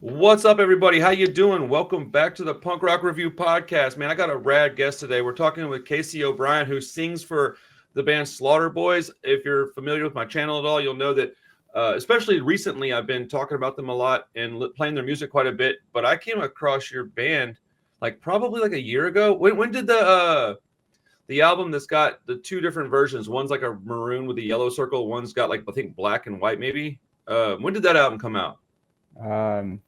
What's up, everybody? How you doing? Welcome back to the Punk Rock Review podcast. Man, I got a rad guest today. We're talking with Casey O'Brien, who sings for the band Slaughter Boys. If you're familiar with my channel at all, you'll know that, especially recently, I've been talking about them a lot and playing their music quite a bit. But I came across your band probably a year ago. When did the album that's got the two different versions? One's like a maroon with a yellow circle. One's got I think black and white maybe. When did that album come out? Um,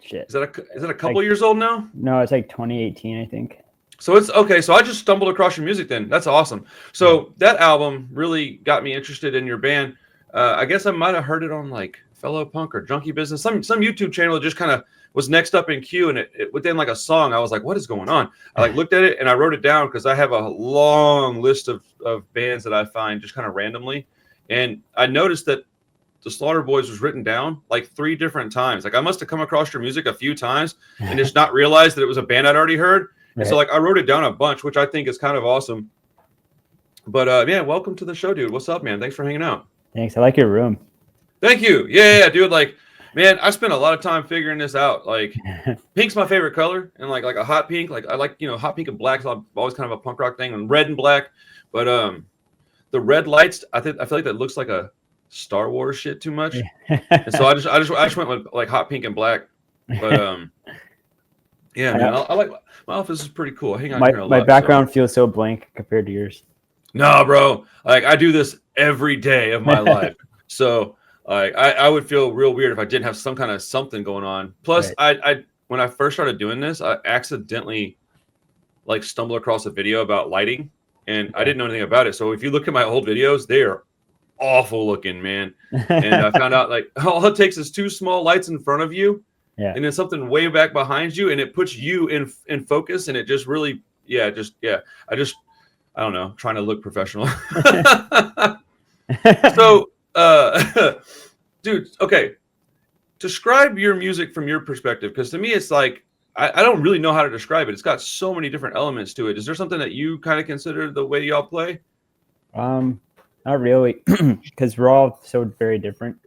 Shit. Is that a couple years old now? No, it's like 2018, I think. So it's okay. So I just stumbled across your music then. That's awesome. So that album really got me interested in your band. I guess I might have heard it on Fellow Punk or Junkie Business, some YouTube channel that just kind of was next up in queue, and it within a song, I was like, what is going on? I looked at it and I wrote it down because I have a long list of bands that I find just kind of randomly. And I noticed that the Slaughter Boys was written down 3 different times. I must have come across your music a few times and just not realized that it was a band I'd already heard. And so I wrote it down a bunch, which I think is kind of awesome. But yeah, welcome to the show, dude. What's up, man? Thanks for hanging out. Thanks. I like your room. Thank you. Yeah, dude. Man, I spent a lot of time figuring this out. Pink's my favorite color, and like a hot pink. I like hot pink and black. So always kind of a punk rock thing, and red and black. But the red lights, I feel like that looks like a Star Wars shit too much. And so I just went with hot pink and black. But yeah, man, I like my office is pretty cool. I hang out here a lot. My background feels so blank compared to yours. No, bro. I do this every day of my life. So I would feel real weird if I didn't have some kind of something going on. Plus, I when I first started doing this, I accidentally stumbled across a video about lighting, and I didn't know anything about it. So if you look at my old videos, they are awful looking, man. And I found out all it takes is 2 small lights in front of you, and then something way back behind you, and it puts you in focus, and it just really I don't know, trying to look professional. So dude, okay, describe your music from your perspective, because to me it's I don't really know how to describe it. It's got so many different elements to it. Is there something that you kind of consider the way y'all play? Not really, because we're all so very different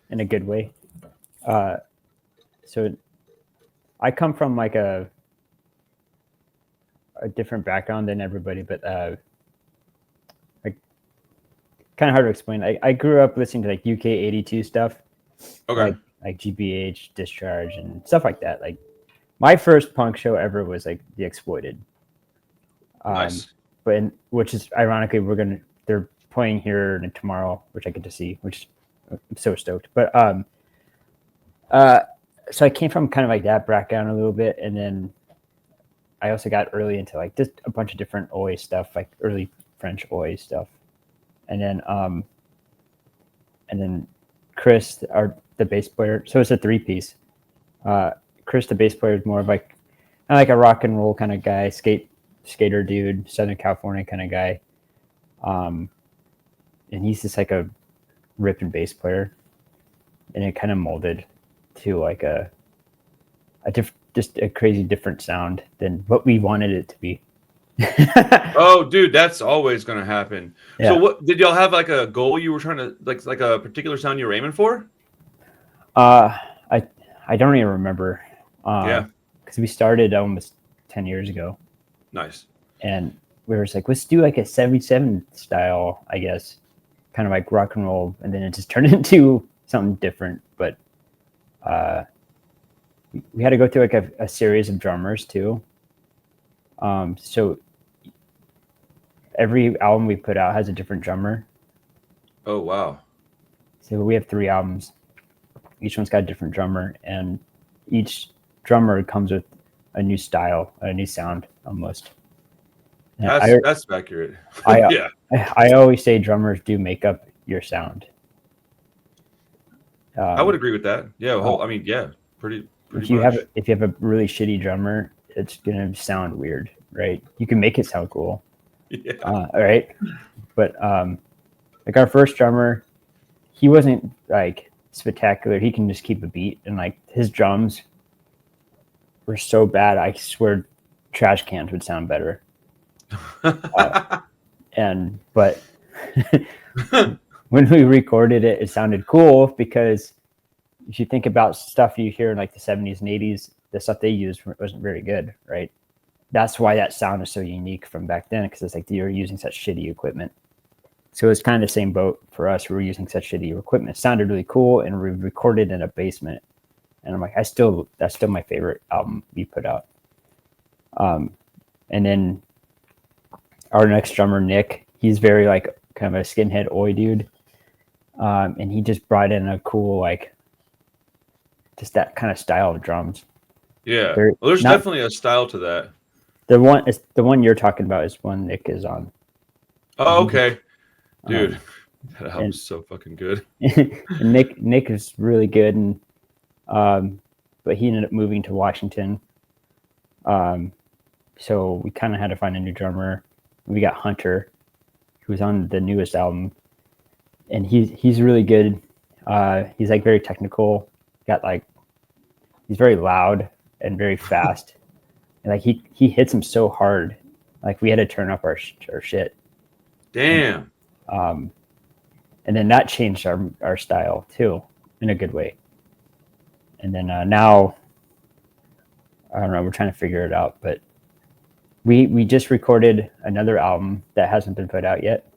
in a good way. So I come from a different background than everybody, but kind of hard to explain. I grew up listening to UK 82 stuff. Okay. Like GBH, Discharge, and stuff like that. My first punk show ever was The Exploited. Nice. Which is ironically they're playing here tomorrow, which I get to see, which I'm so stoked. But so I came from kind of that background a little bit, and then I also got early into just a bunch of different Oi stuff, early French Oi stuff, and then Chris, the bass player. So it's a 3-piece. Chris, the bass player, is more of kind of a rock and roll kind of guy, skater dude, Southern California kind of guy. And he's just a ripping bass player, and it kind of molded to just a crazy different sound than what we wanted it to be. Oh, dude, that's always going to happen. Yeah. So what did y'all have a goal you were trying to like a particular sound you were aiming for? I don't even remember. Because we started almost 10 years ago. Nice. And we were just let's do a 77 style, I guess, kind of rock and roll, and then it just turned into something different. But we had to go through a series of drummers too. So every album we put out has a different drummer. Oh, wow. So we have 3 albums. Each one's got a different drummer, and each drummer comes with a new style, a new sound almost. That's accurate. I always say drummers do make up your sound. I would agree with that. Yeah. Pretty if you much. If you have a really shitty drummer, it's gonna sound weird, right? You can make it sound cool. Yeah. All right. But our first drummer, he wasn't spectacular. He can just keep a beat, and his drums were so bad, I swear trash cans would sound better. But when we recorded it, it sounded cool because if you think about stuff you hear in like the 70s and 80s, the stuff they used wasn't very good, right? That's why that sound is so unique from back then, because it's like you're using such shitty equipment. So it's kind of the same boat for us. We were using such shitty equipment. It sounded really cool, and we recorded in a basement. And I'm like, that's still my favorite album we put out. And then our next drummer, Nick, he's very like kind of a skinhead oi dude. And he just brought in a cool, like, just that kind of style of drums. Yeah. Well, there's definitely a style to that. The one you're talking about is one Nick is on. Oh, okay. Dude, that album's so fucking good. And Nick is really good, and but he ended up moving to Washington. So we kind of had to find a new drummer. We got Hunter, who's on the newest album, and he's really good. He's like very technical. He's very loud and very fast. And like he hits him so hard, like we had to turn up our shit. Damn. And then that changed our style too, in a good way. And then now, I don't know, we're trying to figure it out, but we just recorded another album that hasn't been put out yet.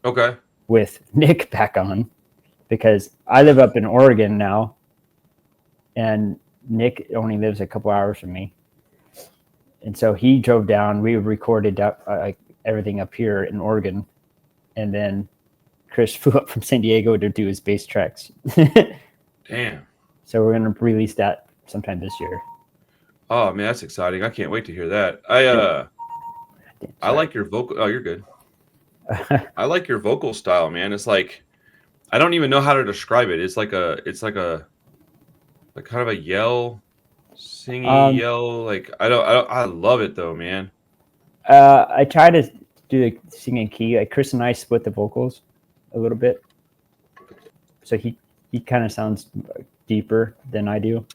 Okay. With Nick back on, because I live up in Oregon now, and Nick only lives a couple hours from me. And so he drove down. We recorded everything up here in Oregon, and then Chris flew up from San Diego to do his bass tracks. Damn. So we're gonna release that sometime this year. Oh man, that's exciting! I can't wait to hear that. I like your vocal. Oh, you're good. I like your vocal style, man. It's like I don't even know how to describe it. It's like kind of a yell. Singing yell, like I love it though, man. I try to do the singing key. Like Chris and I split the vocals a little bit, so he kind of sounds deeper than I do.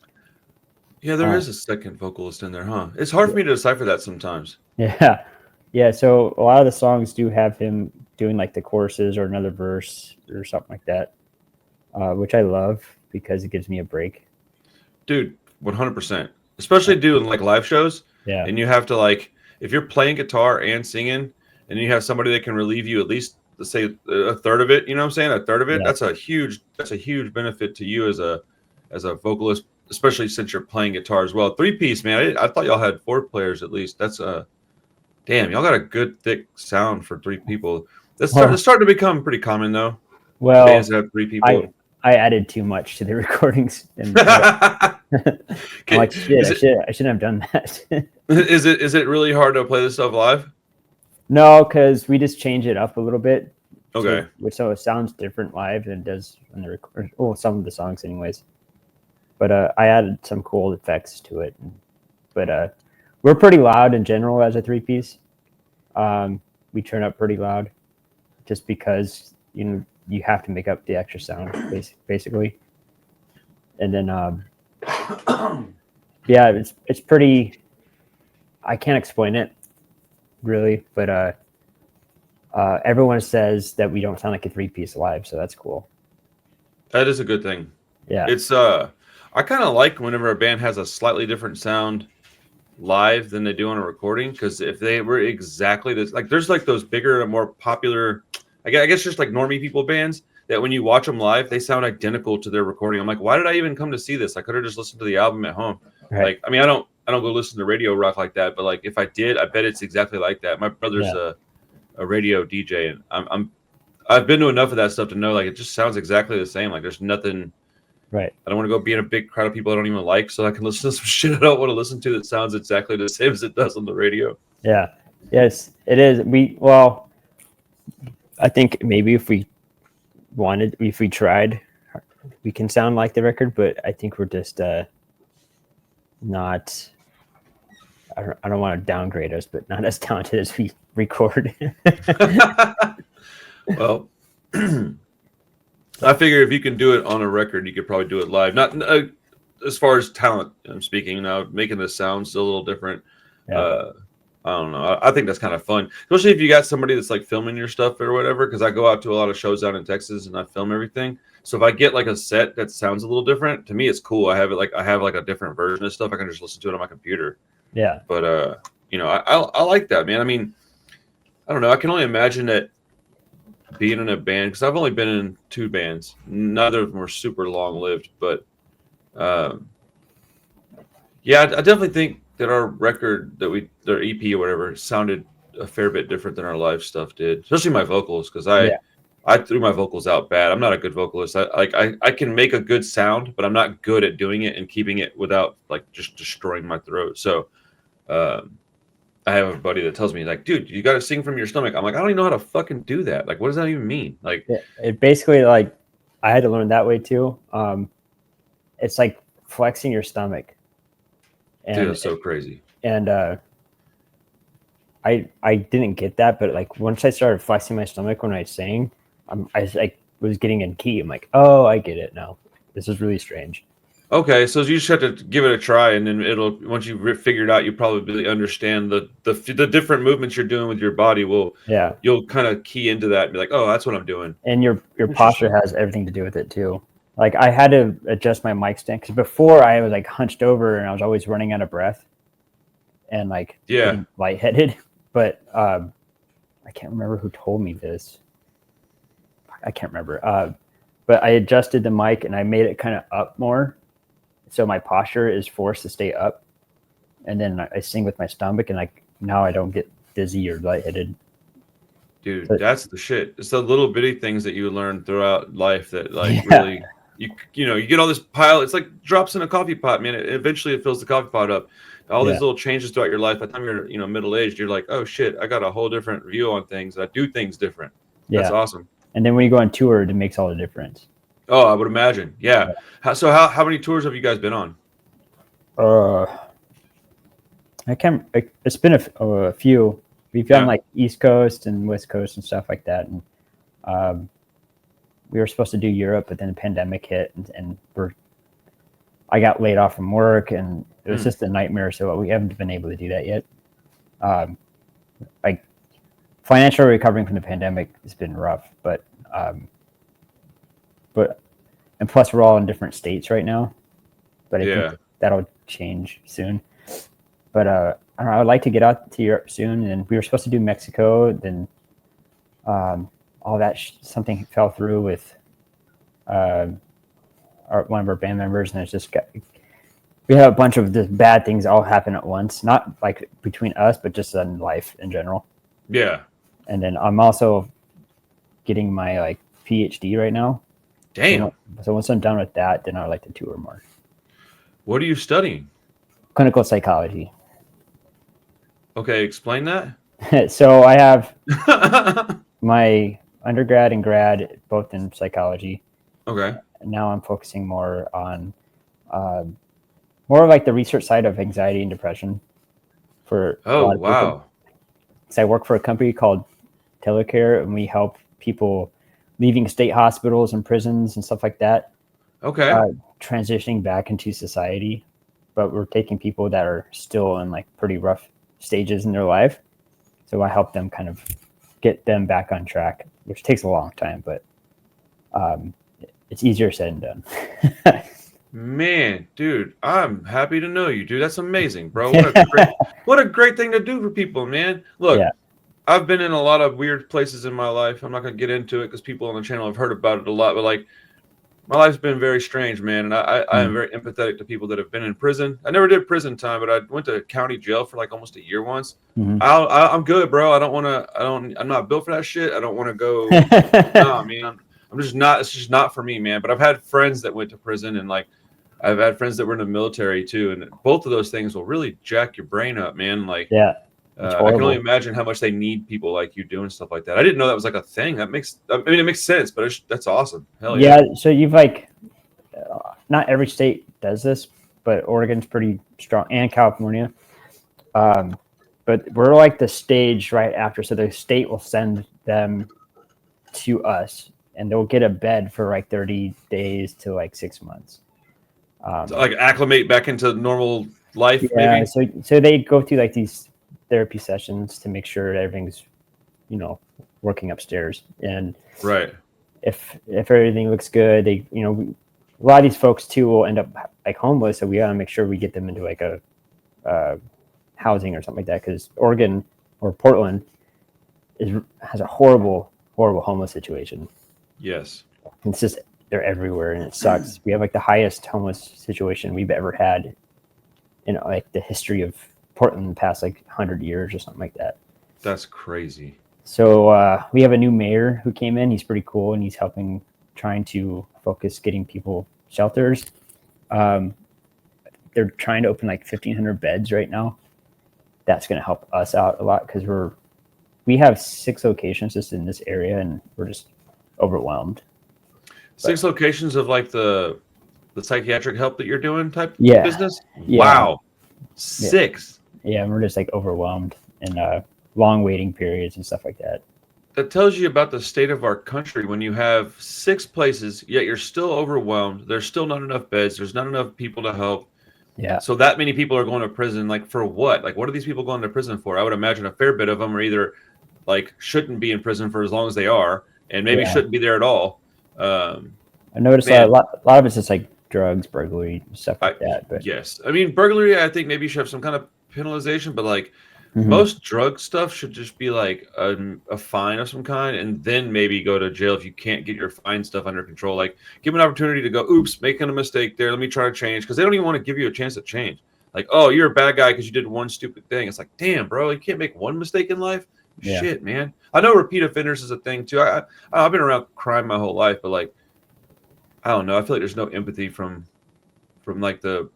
Yeah, there is a second vocalist in there, huh? It's hard for me to decipher that sometimes. Yeah. So a lot of the songs do have him doing like the choruses or another verse or something like that, which I love because it gives me a break. Dude. 100%, especially doing like live shows. Yeah. And you have to like, if you're playing guitar and singing, and you have somebody that can relieve you at least, let's say a third of it. You know what I'm saying? A third of it. Yeah. That's a huge benefit to you as a vocalist, especially since you're playing guitar as well. 3-piece, man. I thought y'all had 4 players at least. That's damn. Y'all got a good thick sound for 3 people. That's starting to become pretty common though. Well, bands that have 3 people. I added too much to the recordings. And I'm like, shit, I shouldn't have done that. Is it really hard to play this stuff live? No, because we just change it up a little bit. Okay. So it sounds different live than it does when the record. Well, some of the songs, anyways. But I added some cool effects to it. But we're pretty loud in general as a 3-piece. We turn up pretty loud, just because you have to make up the extra sound, basically. And then, yeah, it's pretty. I can't explain it, really, but everyone says that we don't sound like a 3-piece live, so that's cool. That is a good thing. Yeah, it's I kind of like whenever a band has a slightly different sound live than they do on a recording, because if they were exactly this, like there's like those bigger and more popular, I guess just like normie people bands that when you watch them live, they sound identical to their recording. I'm like, why did I even come to see this? I could have just listened to the album at home. Right. Like, I mean, I don't go listen to radio rock like that, but like if I did, I bet it's exactly like that. My brother's a radio DJ, and I've been to enough of that stuff to know like it just sounds exactly the same. Like there's nothing. Right. I don't want to go be in a big crowd of people I don't even like, so I can listen to some shit I don't want to listen to that sounds exactly the same as it does on the radio. Yeah. Yes, it is. I think maybe if we tried, we can sound like the record, but I think we're just not. I don't want to downgrade us, but not as talented as we record. Well, I figure if you can do it on a record, you could probably do it live. Not as far as talent, I'm speaking now, making the sound still a little different. Yeah. I don't know. I think that's kind of fun, especially if you got somebody that's like filming your stuff or whatever. Because I go out to a lot of shows out in Texas and I film everything. So if I get like a set that sounds a little different, to me it's cool. I have like a different version of stuff. I can just listen to it on my computer. Yeah. But I like that, man. I mean, I don't know. I can only imagine that being in a band, because I've only been in 2 bands. Neither of them were super long lived, but um, yeah, I definitely think that our record their EP or whatever sounded a fair bit different than our live stuff did, especially my vocals, because Yeah. I threw my vocals out bad. I'm not a good vocalist. I can make a good sound, but I'm not good at doing it and keeping it without like just destroying my throat. So um, I have a buddy that tells me like, dude, you got to sing from your stomach. I'm like, I don't even know how to fucking do that. Like, what does that even mean? Like, It basically like I had to learn that way too. It's like flexing your stomach, dude, and that's so crazy. and I didn't get that, but like once I started flexing my stomach when I sang, I like was getting in key. I'm like, oh, I get it now. This is really strange. Okay, so you just have to give it a try, and then it'll once you figure it out, you probably understand the different movements you're doing with your body. Yeah, You'll kind of key into that and be like, oh, that's what I'm doing. and your posture has everything to do with it too. Like I had to adjust my mic stand because before I was like hunched over and I was always running out of breath and like getting lightheaded. But I can't remember who told me this. I can't remember. But I adjusted the mic and I made it kind of up more, so my posture is forced to stay up. And then I sing with my stomach, and like now I don't get dizzy or lightheaded. Dude, But, that's the shit. It's the little bitty things that you learn throughout life that like really you get all this pile. It's like drops in a coffee pot, man. Eventually it fills the coffee pot up. All these little changes throughout your life. By the time you're middle aged, you're like, oh shit, I got a whole different view on things. I do things different. That's awesome. And then when you go on tour, it makes all the difference. Oh, I would imagine. Yeah. How many tours have you guys been on? I can't. It's been a few. We've done like East Coast and West Coast and stuff like that. And we were supposed to do Europe, but then the pandemic hit, and I got laid off from work, and it was just a nightmare. So we haven't been able to do that yet. Like financial recovering from the pandemic has been rough, but and plus we're all in different states right now. But I think that'll change soon. But I don't know, I would like to get out to Europe soon, and we were supposed to do Mexico. Then all that something fell through with one of our band members, and it's just we have a bunch of just bad things all happen at once. Not like between us, but just in life in general. Yeah. And then I'm also getting my like PhD right now. Damn. So once I'm done with that, then I'd like to tour more. What are you studying? Clinical psychology. Okay, explain that. So I have my undergrad and grad both in psychology. Okay. And now I'm focusing more on more like the research side of anxiety and depression for a lot of people. So I work for a company called Telecare, and we help people leaving state hospitals and prisons and stuff like that. Okay. Transitioning back into society, but we're taking people that are still in like pretty rough stages in their life. So I help them kind of get them back on track, which takes a long time, but it's easier said than done. Man, dude, I'm happy to know you, dude. That's amazing, bro. What a great thing to do for people, man. Look, I've been in a lot of weird places in my life. I'm not going to get into it because people on the channel have heard about it a lot, but like my life's been very strange, man. And I am very empathetic to people that have been in prison. I never did prison time, but I went to county jail for like almost a year once. I'm good, bro. I'm not built for that shit. I don't want to go. No, I mean, I'm just not, it's just not for me, man. But I've had friends that went to prison, and like, I've had friends that were in the military too. And both of those things will really jack your brain up, man. Like, I can only imagine how much they need people like you doing stuff like that. I didn't know that was like a thing. It makes sense, but that's awesome. Hell yeah. So you've like, not every state does this, but Oregon's pretty strong, and California. But we're like the stage right after. So the state will send them to us, and they'll get a bed for like 30 days to like 6 months. So like acclimate back into normal life, maybe? So they go through like these therapy sessions to make sure that everything's, working upstairs. And if everything looks good, they, you know, a lot of these folks too will end up like homeless, so we gotta make sure we get them into like a housing or something like that, because Oregon or Portland has a horrible homeless situation. Yes. It's just they're everywhere and it sucks. We have like the highest homeless situation we've ever had in like the history of Portland in the past like 100 years or something like that. That's crazy. So we have a new mayor who came in. He's pretty cool, and he's trying to focus getting people shelters. They're trying to open like 1,500 beds right now. That's going to help us out a lot because we have 6 locations just in this area, and we're just overwhelmed. 6 locations of like the psychiatric help that you're doing type business? Yeah. Wow. 6. Yeah, and we're just like overwhelmed and long waiting periods and stuff like that. That tells you about the state of our country when you have 6 places, yet you're still overwhelmed. There's still not enough beds. There's not enough people to help. Yeah. So that many people are going to prison. Like for what? Like what are these people going to prison for? I would imagine a fair bit of them are either like shouldn't be in prison for as long as they are, and maybe shouldn't be there at all. I noticed a lot of it's just like drugs, burglary, stuff like that. But yes, I mean burglary. I think maybe you should have some kind of penalization, but like most drug stuff should just be like a fine of some kind, and then maybe go to jail if you can't get your fine stuff under control. Like give them an opportunity to go, oops, making a mistake there. Let me try to change, because they don't even want to give you a chance to change. Like, oh, you're a bad guy because you did one stupid thing. It's like, damn, bro, you can't make one mistake in life. Yeah. Shit, man. I know repeat offenders is a thing too. I've been around crime my whole life, but like, I don't know. I feel like there's no empathy from like the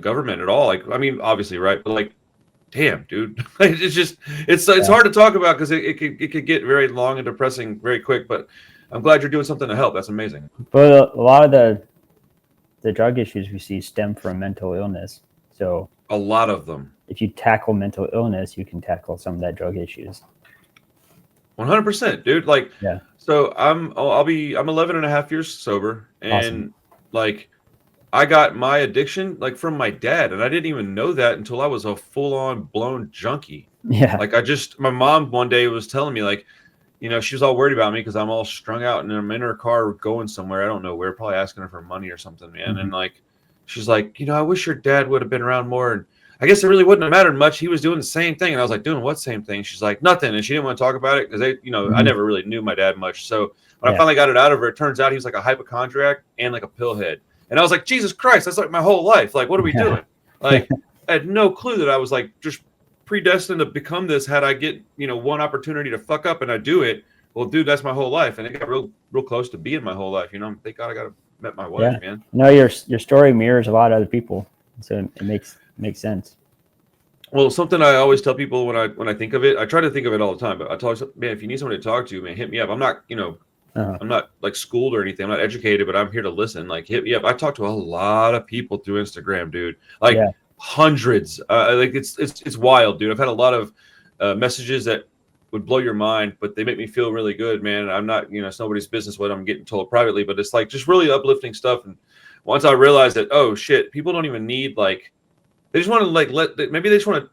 government at all. Like, I mean, obviously, right? But like, damn, dude, it's just it's hard to talk about because it could get very long and depressing very quick. But I'm glad you're doing something to help. That's amazing. But a lot of the drug issues we see stem from mental illness. So a lot of them. If you tackle mental illness, you can tackle some of that drug issues. 100%, dude. Like, yeah. So I'm 11 and a half years sober, and like I got my addiction like from my dad, and I didn't even know that until I was a full-on blown junkie. Yeah. Like my mom one day was telling me like, you know, she was all worried about me because I'm all strung out and I'm in her car going somewhere. I don't know where, probably asking her for money or something, man. And like, she's like, you know, I wish your dad would have been around more. And I guess it really wouldn't have mattered much. He was doing the same thing. And I was like, doing what same thing? She's like, nothing. And she didn't want to talk about it because I never really knew my dad much. So when I finally got it out of her, it turns out he was like a hypochondriac and like a pillhead. And I was like, Jesus Christ, that's like my whole life. Like, what are we doing? Like, I had no clue that I was like just predestined to become this had I get, one opportunity to fuck up and I do it. Well, dude, that's my whole life. And it got real close to being my whole life. Thank God I met my wife, man. No, your story mirrors a lot of other people. So it makes sense. Well, something I always tell people when I think of it, I try to think of it all the time, but I tell them, man, if you need somebody to talk to, man, hit me up. I'm not, I'm not like schooled or anything. I'm not educated, but I'm here to listen. Like, hit me up. I talk to a lot of people through Instagram, dude. Like hundreds. Like it's wild, dude. I've had a lot of messages that would blow your mind, but they make me feel really good, man. I'm not, it's nobody's business what I'm getting told privately, but it's like just really uplifting stuff. And once I realized that, oh shit, people don't even need like, they just want to maybe they just want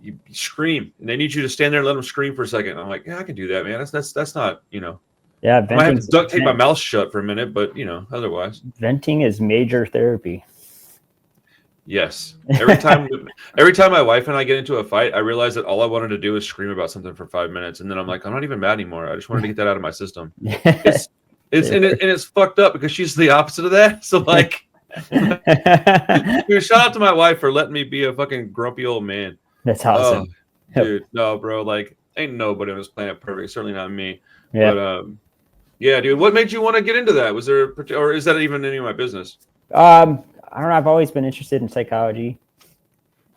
to scream and they need you to stand there and let them scream for a second. I'm like, yeah, I can do that, man. That's not, Yeah. I might have to duct tape my mouth shut for a minute, but otherwise. Venting is major therapy. Yes. Every time my wife and I get into a fight, I realize that all I wanted to do is scream about something for 5 minutes. And then I'm like, I'm not even mad anymore. I just wanted to get that out of my system. It's fucked up because she's the opposite of that. So like, dude, shout out to my wife for letting me be a fucking grumpy old man. That's awesome. Dude, no, bro. Like, ain't nobody on this planet perfect. Certainly not me. Yeah. But yeah, dude. What made you want to get into that? Was there, or is that even any of my business? I don't know. I've always been interested in psychology.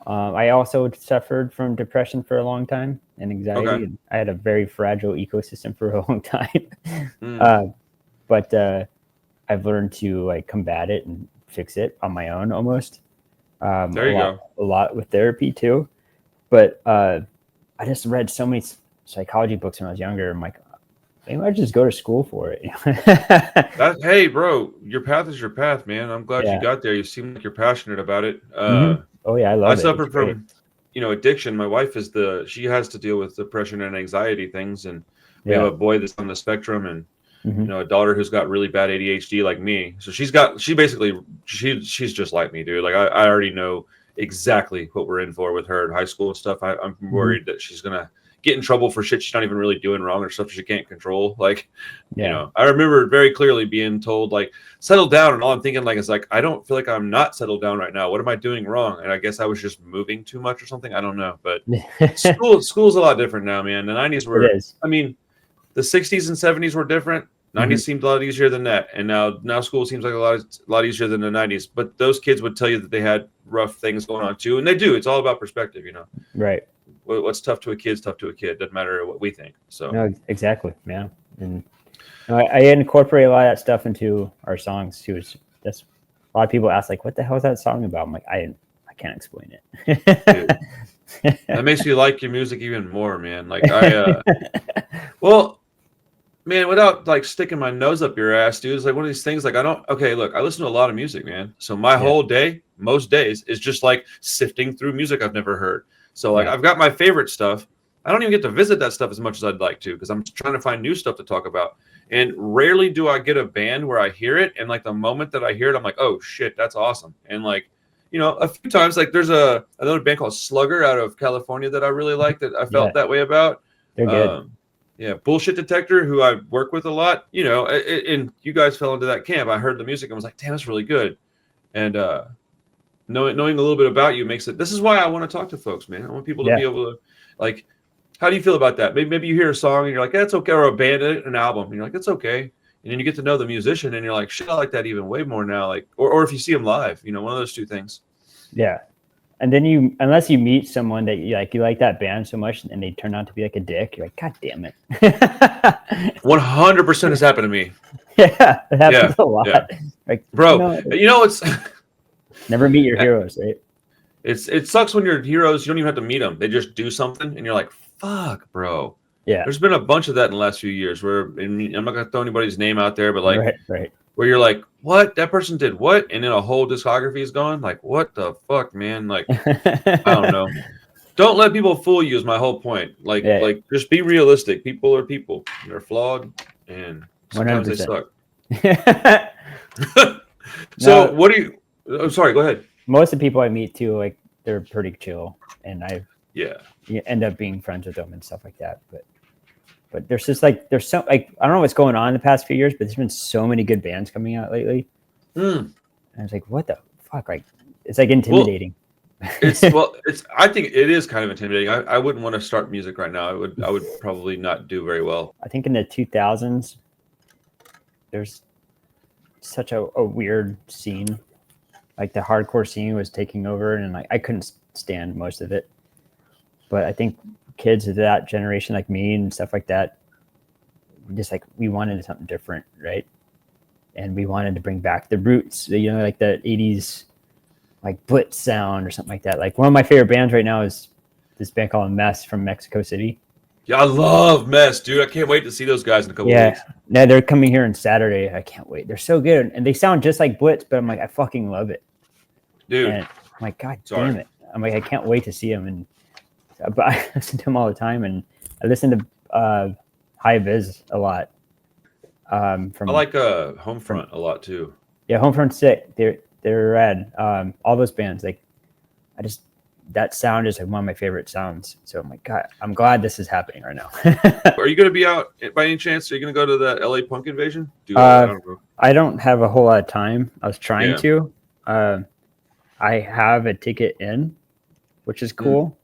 I also suffered from depression for a long time and anxiety. Okay. And I had a very fragile ecosystem for a long time. But I've learned to like combat it and fix it on my own almost. There you go. A lot with therapy too. But I just read so many psychology books when I was younger. I'm like, maybe I just go to school for it. Hey, bro, your path is your path, man. I'm glad you got there. You seem like you're passionate about it. Oh yeah, I love it. I suffer from, addiction. My wife she has to deal with depression and anxiety things, and we have a boy that's on the spectrum, and Mhm. A daughter who's got really bad ADHD like me. So she's just like me, dude. Like I already know exactly what we're in for with her in high school and stuff. I'm worried that she's gonna get in trouble for shit she's not even really doing wrong or stuff she can't control. Like, Yeah. I remember very clearly being told like settle down, and all I'm thinking like is like I don't feel like I'm not settled down right now. What am I doing wrong? And I guess I was just moving too much or something. I don't know, but school's a lot different now, man. The 90s It were, is. I mean, the 60s and 70s were different. 90s seemed a lot easier than that, and now school seems like a lot easier than the 90s. But those kids would tell you that they had rough things going on too, and they do. It's all about perspective, Right. What's tough to a kid's tough to a kid. Doesn't matter what we think. So No, exactly. Yeah. And I incorporate a lot of that stuff into our songs too. That's a lot of people ask like, "What the hell is that song about?" I'm like, I can't explain it. Dude, that makes you like your music even more, man. Like well, man, without like sticking my nose up your ass, dude, it's like one of these things. Like okay, look, I listen to a lot of music, man. So my whole day, most days, is just like sifting through music I've never heard. So like I've got my favorite stuff. I don't even get to visit that stuff as much as I'd like to because I'm trying to find new stuff to talk about. And rarely do I get a band where I hear it, and like the moment that I hear it, I'm like, oh shit, that's awesome. And like, a few times, like there's another band called Slugger out of California that I really like that I felt that way about. They're good. Yeah, Bullshit Detector, who I work with a lot, and you guys fell into that camp. I heard the music and was like, damn, that's really good. And knowing a little bit about you makes it. This is why I want to talk to folks, man. I want people to be able to, like, how do you feel about that? Maybe you hear a song and you're like, that's okay, or a band, an album, and you're like, it's okay. And then you get to know the musician and you're like, shit, I like that even way more now. Like, or if you see them live, one of those two things. Yeah. And then unless you meet someone that you like that band so much and they turn out to be like a dick, you're like, God damn it. 100% has happened to me. Yeah, it happens a lot. Yeah. Like, bro, it's never meet your heroes, right? It sucks when your heroes, you don't even have to meet them. They just do something and you're like, fuck, bro. Yeah. There's been a bunch of that in the last few years where, and I'm not going to throw anybody's name out there, but like, right. Where you're like, what? That person did what? And then a whole discography is gone. Like, what the fuck, man? Like, I don't know. Don't let people fool you is my whole point. Like, just be realistic. People are people. They're flawed, and sometimes 100%. they suck. So, what do you? I'm sorry. Go ahead. Most of the people I meet too, like they're pretty chill, and you end up being friends with them and stuff like that. But there's just there's so I don't know what's going on in the past few years, but there's been so many good bands coming out lately. And I was like, what the fuck? Like, it's like intimidating. I think it is kind of intimidating. I wouldn't want to start music right now. I would probably not do very well. I think in the 2000s, there's such a weird scene. Like the hardcore scene was taking over, and like I couldn't stand most of it. But I think kids of that generation, like me and stuff like that, just like we wanted something different, right? And we wanted to bring back the roots, like the 80s, like Blitz sound or something like that. Like one of my favorite bands right now is this band called Mess from Mexico City. Yeah, I love Mess, dude. I can't wait to see those guys in a couple weeks. Yeah, they're coming here on Saturday. I can't wait. They're so good, and they sound just like Blitz, but I'm like, I fucking love it, dude. And I'm like, God damn it! I'm like, I can't wait to see them, and but I listen to them all the time, and I listen to High Viz a lot. I like Homefront a lot too. Yeah, Homefront's sick. They're rad. All those bands, like, that sound is like one of my favorite sounds. So I'm like, God, I'm glad this is happening right now. Are you going to be out by any chance? Are you going to go to the LA Punk Invasion? I don't have a whole lot of time. I was trying to. I have a ticket in, which is cool.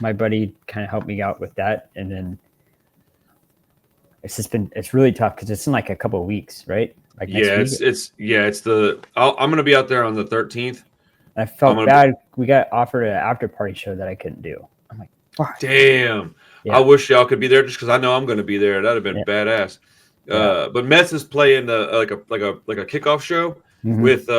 My buddy kind of helped me out with that, and then it's really tough because it's in like a couple of weeks, right? Like next week. I'm gonna be out there on the 13th. I felt bad. We got offered an after party show that I couldn't do. I'm like, fuck. Damn. Yeah. I wish y'all could be there just because I know I'm gonna be there. That'd have been badass. But Mets is playing like a kickoff show with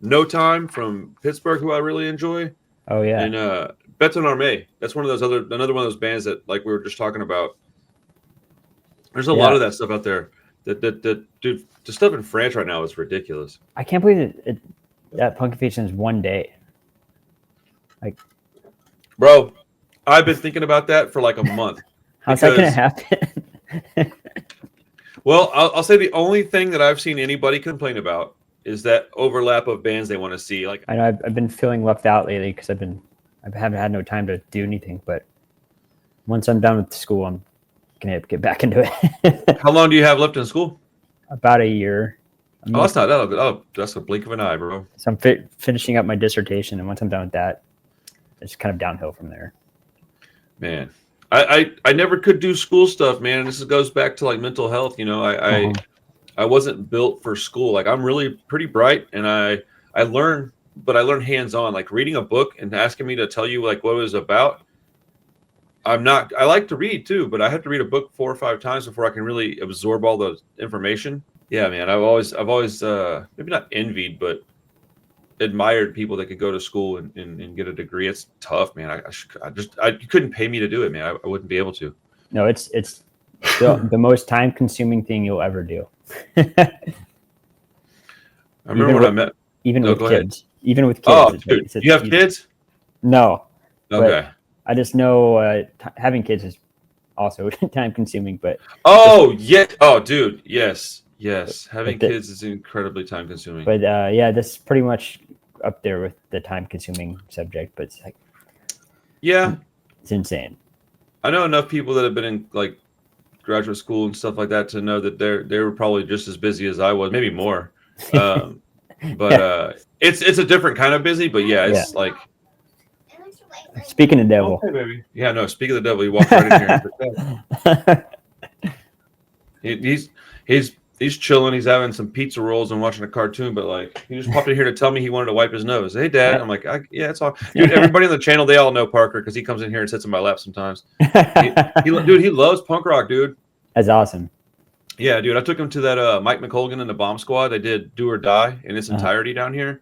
No Time from Pittsburgh, who I really enjoy. Oh yeah. And Beton Arme. That's another one of those bands that like we were just talking about. There's a lot of that stuff out there. That dude, the stuff in France right now is ridiculous. I can't believe that Punk Invasion is one day. Like, bro, I've been thinking about that for like a month. How's that gonna happen? Well, I'll say the only thing that I've seen anybody complain about is that overlap of bands they want to see. Like, I know I've been feeling left out lately because I haven't had no time to do anything. But once I'm done with school, I'm gonna get back into it. how long do you have left in school? About a year. Oh, that's not that. Oh, that's a blink of an eye, bro. So I'm finishing up my dissertation, and once I'm done with that, it's kind of downhill from there. Man, I never could do school stuff, man. This goes back to like mental health. You know, I wasn't built for school. Like I'm really pretty bright, and I learn, but I learn hands on. Like reading a book and asking me to tell you like what it was about. I'm not. I like to read too, but I have to read a book 4 or 5 times before I can really absorb all the information. Yeah, man. I've always maybe not envied, but admired people that could go to school and get a degree. It's tough, man. You couldn't pay me to do it, man. I wouldn't be able to. No, it's the most time consuming thing you'll ever do. I remember when I met even with kids. Even with kids. Oh, dude, you have kids? No. Okay. I just know having kids is also time consuming, but yeah. Oh, dude, yes. Having kids is incredibly time consuming. But yeah, this is pretty much up there with the time consuming subject, but it's like, yeah, it's insane. I know enough people that have been in like graduate school and stuff like that to know that they were probably just as busy as I was, maybe more. But it's a different kind of busy, but yeah, it's like. Speaking of devil. Okay, baby. Yeah, no, speaking of the devil, he walked right in here. He's chilling. He's having some pizza rolls and watching a cartoon, but like he just popped in here to tell me he wanted to wipe his nose. Hey, Dad. I'm like, yeah, it's all. Dude, everybody on the channel, they all know Parker because he comes in here and sits in my lap sometimes. He loves punk rock, dude. That's awesome. Yeah, dude. I took him to that Mike McColgan and the Bomb Squad. They did Do or Die in its entirety down here.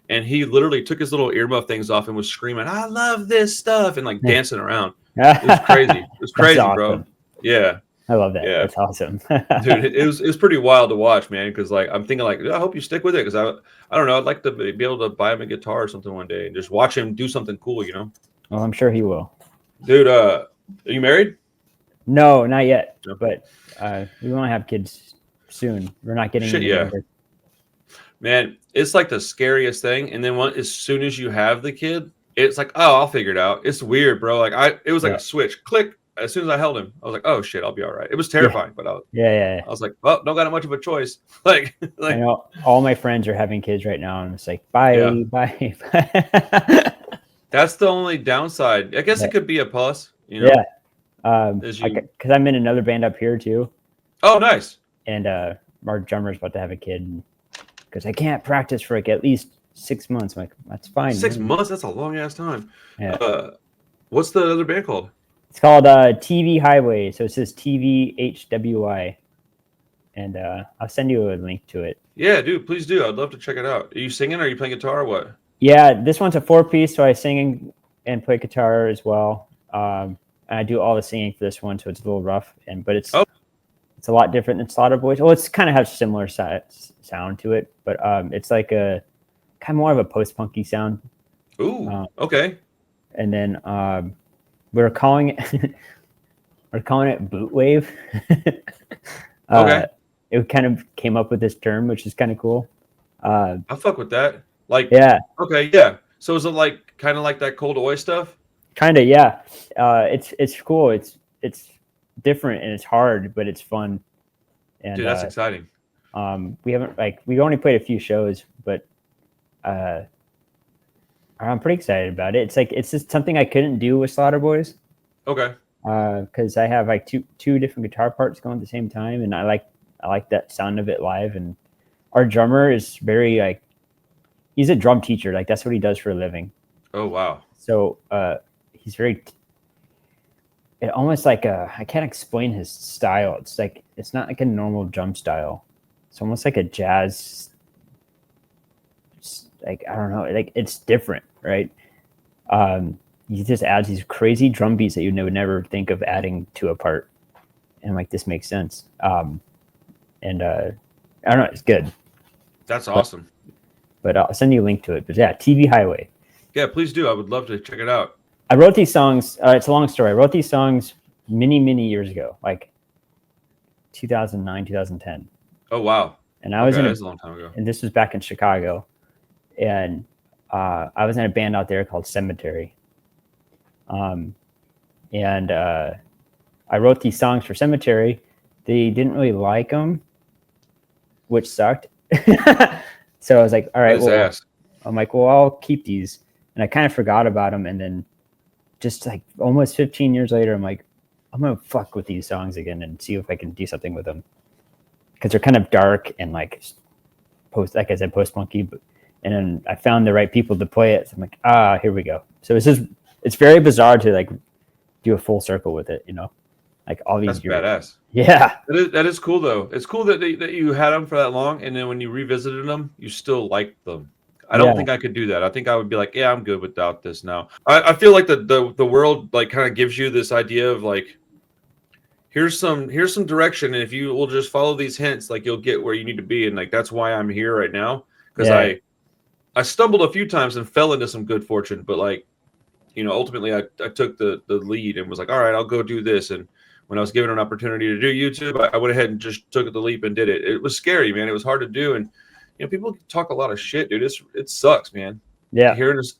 And he literally took his little earmuff things off and was screaming, "I love this stuff," and like dancing around. It was crazy. It was crazy, awesome. Bro. Yeah. I love that. Yeah. That's awesome. Dude, it was pretty wild to watch, man, because like I'm thinking like I hope you stick with it because I don't know, I'd like to be able to buy him a guitar or something one day and just watch him do something cool, you know? Well, I'm sure he will. Dude, are you married? No, not yet. But we want to have kids soon. We're not getting younger. Man, it's like the scariest thing. And then as soon as you have the kid, it's like, oh, I'll figure it out. It's weird, bro. Like it was like a switch, click. As soon as I held him, I was like, oh shit, I'll be all right. It was terrifying, but I was like, well, don't got much of a choice. like I know all my friends are having kids right now, and it's like, bye. That's the only downside. I guess it could be a plus, you know. Yeah. Because I'm in another band up here too. Oh, nice. And our drummer's about to have a kid. Because I can't practice for like at least 6 months. I'm like, that's fine. 6 months? That's a long ass time. Yeah. What's the other band called? It's called TV Highway. So it says TVHWY. And I'll send you a link to it. Yeah, dude, please do. I'd love to check it out. Are you singing or are you playing guitar or what? Yeah, this one's a 4-piece. So I sing and play guitar as well. And I do all the singing for this one. So it's a little rough. But it's a lot different than Slaughter Boys. Well, it's kind of has similar sound to it, but it's like a kind of more of a post-punky sound. Ooh, okay. And then we're calling it bootwave. Okay. It kind of came up with this term, which is kind of cool. I fuck with that. Like, yeah. Okay, yeah. So is it like kind of like that Cold Oi stuff? Kind of, yeah. It's cool. It's different and it's hard, but it's fun. And dude, that's exciting. We only played a few shows, but I'm pretty excited about it. It's just something I couldn't do with Slaughter Boys. Okay. Because I have like two different guitar parts going at the same time, and I like that sound of it live. And our drummer is very like, he's a drum teacher. Like that's what he does for a living. Oh wow. So he's very. It almost like I can't explain his style. It's not like a normal drum style. It's almost like a jazz. Like I don't know. Like it's different, right? He just adds these crazy drum beats that you would never think of adding to a part, and like this makes sense. I don't know. It's good. That's awesome. But I'll send you a link to it. But yeah, TV Highway. Yeah, please do. I would love to check it out. I wrote these songs. It's a long story. I wrote these songs many years ago. Like 2009, 2010. Oh wow. And I was in that's a long time ago. and this was back in Chicago, and I was in a band out there called Cemetery. And I wrote these songs for Cemetery. They didn't really like them, which sucked. So I was like, all right, well, I'm like, well, I'll keep these. And I kind of forgot about them. And then just like almost 15 years later, I'm like, I'm going to fuck with these songs again and see if I can do something with them. Because they're kind of dark and like like I said, post-punky. And then I found the right people to play it. So I'm like, here we go. So it's very bizarre to like do a full circle with it, you know? Like all these years. Badass. Yeah. That is cool though. It's cool that you had them for that long, and then when you revisited them, you still liked them. I don't think I could do that. I think I would be like, yeah, I'm good without this now. I feel like the world like kind of gives you this idea of like, here's some direction, and if you will just follow these hints, like you'll get where you need to be. And like that's why I'm here right now, because I stumbled a few times and fell into some good fortune, but like, you know, ultimately I took the lead and was like, all right, I'll go do this. And when I was given an opportunity to do YouTube, I went ahead and just took the leap and did it. It was scary, man. It was hard to do. And, you know, people talk a lot of shit, dude. It sucks, man. Yeah. Hearing this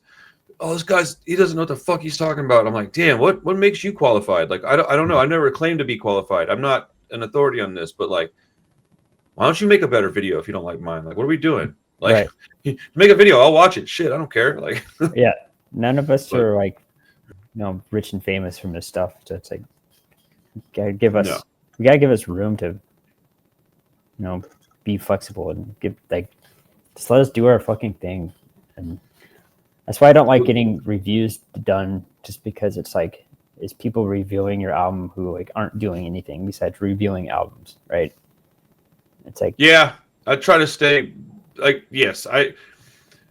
guy's, he doesn't know what the fuck he's talking about. I'm like, damn, what makes you qualified? Like, I don't know. I never claimed to be qualified. I'm not an authority on this, but like, why don't you make a better video if you don't like mine? Like, what are we doing? Like, make a video. I'll watch it. Shit, I don't care. Like, yeah. None of us are like, you know, rich and famous from this stuff. So it's like, we gotta give us room to, you know, be flexible and just let us do our fucking thing. And that's why I don't like getting reviews done, just because it's like, it's people reviewing your album who like aren't doing anything besides reviewing albums, right? It's like, yeah, I try to stay like, yes,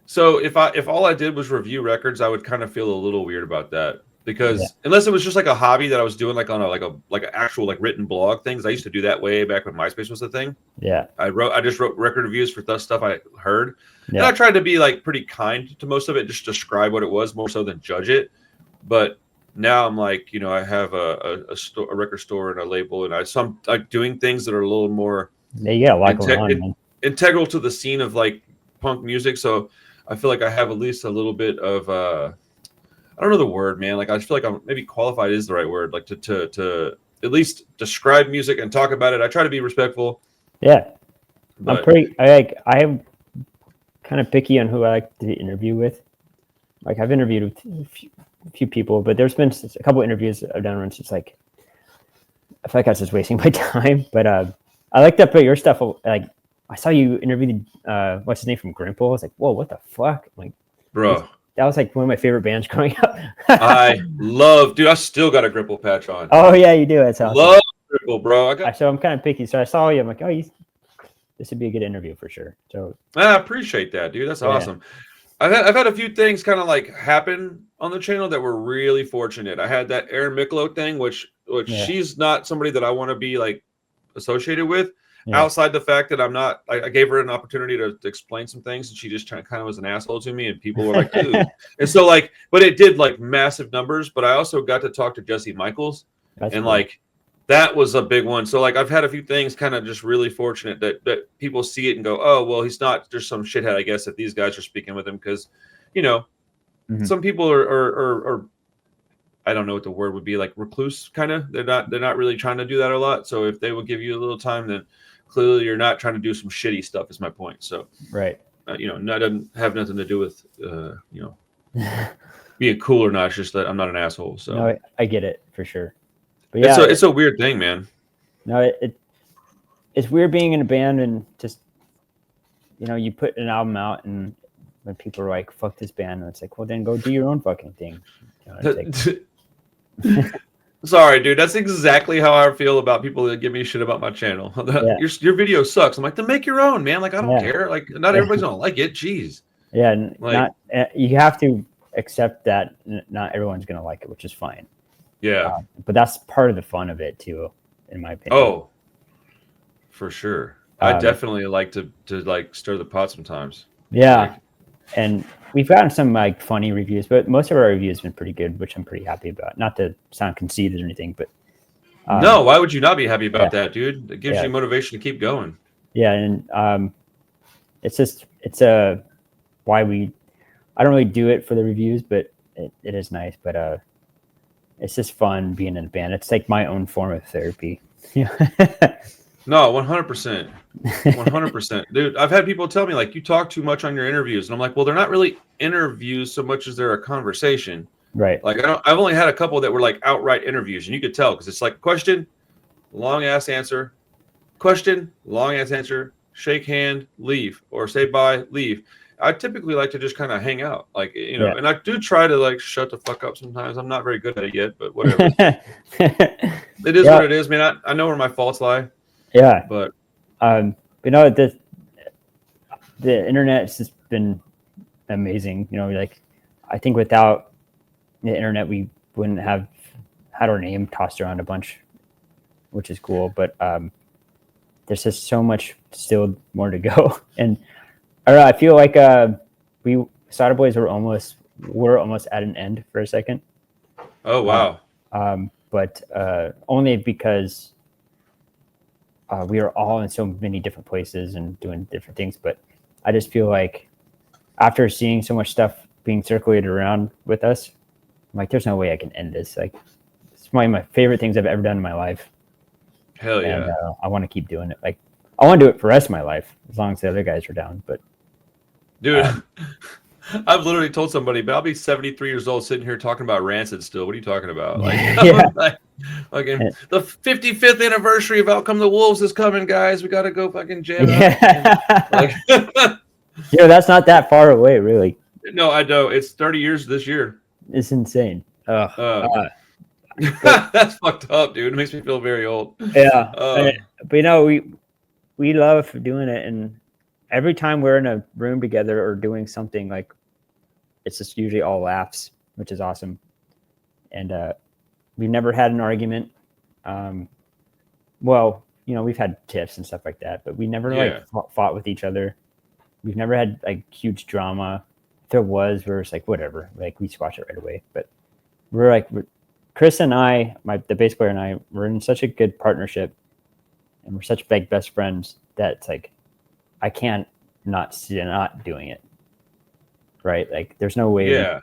so if all I did was review records, I would kind of feel a little weird about that, because unless it was just like a hobby that I was doing like on an actual like written blog things. I used to do that way back when MySpace was the thing. Yeah. I just wrote record reviews for stuff I heard. Yeah. And I tried to be like pretty kind to most of it, just describe what it was more so than judge it. But now I'm like, you know, I have a record store and a label, and I'm like doing things that are a little more integral to the scene of like punk music. So I feel like I have at least a little bit of I don't know the word, man. Like I feel like I'm maybe qualified is the right word. Like to at least describe music and talk about it. I try to be respectful. Yeah, but I am kind of picky on who I like to interview with. Like I've interviewed a few people, but there's been a couple interviews I've done where it's just like, I feel like I was just wasting my time. But I like to put your stuff. Like I saw you interviewed what's his name from Grimple. I was like, whoa, what the fuck? Like, bro, that was like one of my favorite bands growing up. Dude, I still got a Grimple patch on. Oh yeah, you do. That's awesome. Love Grimple, bro. So I'm kind of picky. So I saw you. I'm like, this would be a good interview for sure. So I appreciate that, dude. That's awesome. I've had a few things kind of like happen on the channel that were really fortunate. I had that Erin Miklo thing, which she's not somebody that I want to be like associated with. Yeah. Outside the fact that I gave her an opportunity to explain some things, and she just kind of was an asshole to me, and people were like, "Dude," and so like, but it did like massive numbers. But I also got to talk to Jesse Michaels, and cool. Like that was a big one. So like, I've had a few things kind of just really fortunate that people see it and go, "Oh, well, he's not just some shithead." I guess that these guys are speaking with him because, you know, some people are I don't know what the word would be, like recluse kind of. They're not really trying to do that a lot. So if they would give you a little time, then clearly you're not trying to do some shitty stuff is my point. So, right. You know, doesn't have nothing to do with, you know, being cool or not. It's just that I'm not an asshole. So no, I get it for sure. But yeah, it's a weird thing, man. No, it's weird being in a band and just, you know, you put an album out and when people are like, fuck this band, and it's like, well, then go do your own fucking thing. You know, Sorry, dude. That's exactly how I feel about people that give me shit about my channel. Your video sucks. I'm like, then make your own, man. Like, I don't care. Like, not everybody's gonna like it. Jeez. Yeah, like, you have to accept that not everyone's gonna like it, which is fine. Yeah, but that's part of the fun of it too, in my opinion. Oh, for sure. I definitely like to like stir the pot sometimes. Yeah, and we've gotten some like funny reviews, but most of our reviews have been pretty good, which I'm pretty happy about. Not to sound conceited or anything, but No, why would you not be happy about Yeah, that, dude? It gives yeah, you motivation to keep going. yeah, and it's a why we. I don't really do it for the reviews, but it is nice. But it's just fun being in a band. It's like my own form of therapy. Yeah. No, 100%. 100%. Dude, I've had people tell me, like, you talk too much on your interviews. And I'm like, well, they're not really interviews so much as they're a conversation. Right. Like, I've only had a couple that were like outright interviews, and you could tell because it's like question, long ass answer, question, long ass answer, shake hand, leave, or say bye, leave. I typically like to just kind of hang out, like, Yeah. and I do try to like shut the fuck up sometimes. I'm not very good at it yet, but whatever. It is what Yeah. it is, man. I know where my faults lie, Yeah. but The internet has just been amazing. Like I think without the internet, we wouldn't have had our name tossed around a bunch, which is cool. But there's just so much still more to go. And I don't know. I feel like we Soda Boys were almost at an end for a second. oh wow. But only because we are all in so many different places and doing different things. But I just feel like after seeing so much stuff being circulated around with us, I'm like, there's no way I can end this. Like, it's one of my favorite things I've ever done in my life. Hell yeah. And I want to keep doing it. Like, I want to do it for the rest of my life, as long as the other guys are down. But Dude, I've literally told somebody, but I'll be 73 years old sitting here talking about Rancid still. What are you talking about? Like, yeah, fucking the 55th anniversary of Out Come the Wolves is coming, guys. We got to go fucking jam out. yeah. Like, That's not that far away, really. no, I don't. It's 30 years this year. It's insane. That's fucked up, dude. It makes me feel very old. Yeah. But we love doing it, and every time we're in a room together or doing something, like, it's just usually all laughs, which is awesome. And we've never had an argument. Well, we've had tiffs and stuff like that, but we never like fought with each other. We've never had like huge drama. If there was, we're just like, whatever, like we squash it right away. But we're Chris and I, the bass player and I, we're in such a good partnership, and we're such big best friends that it's like I can't not see not doing it. Right? Like, there's no way. Yeah.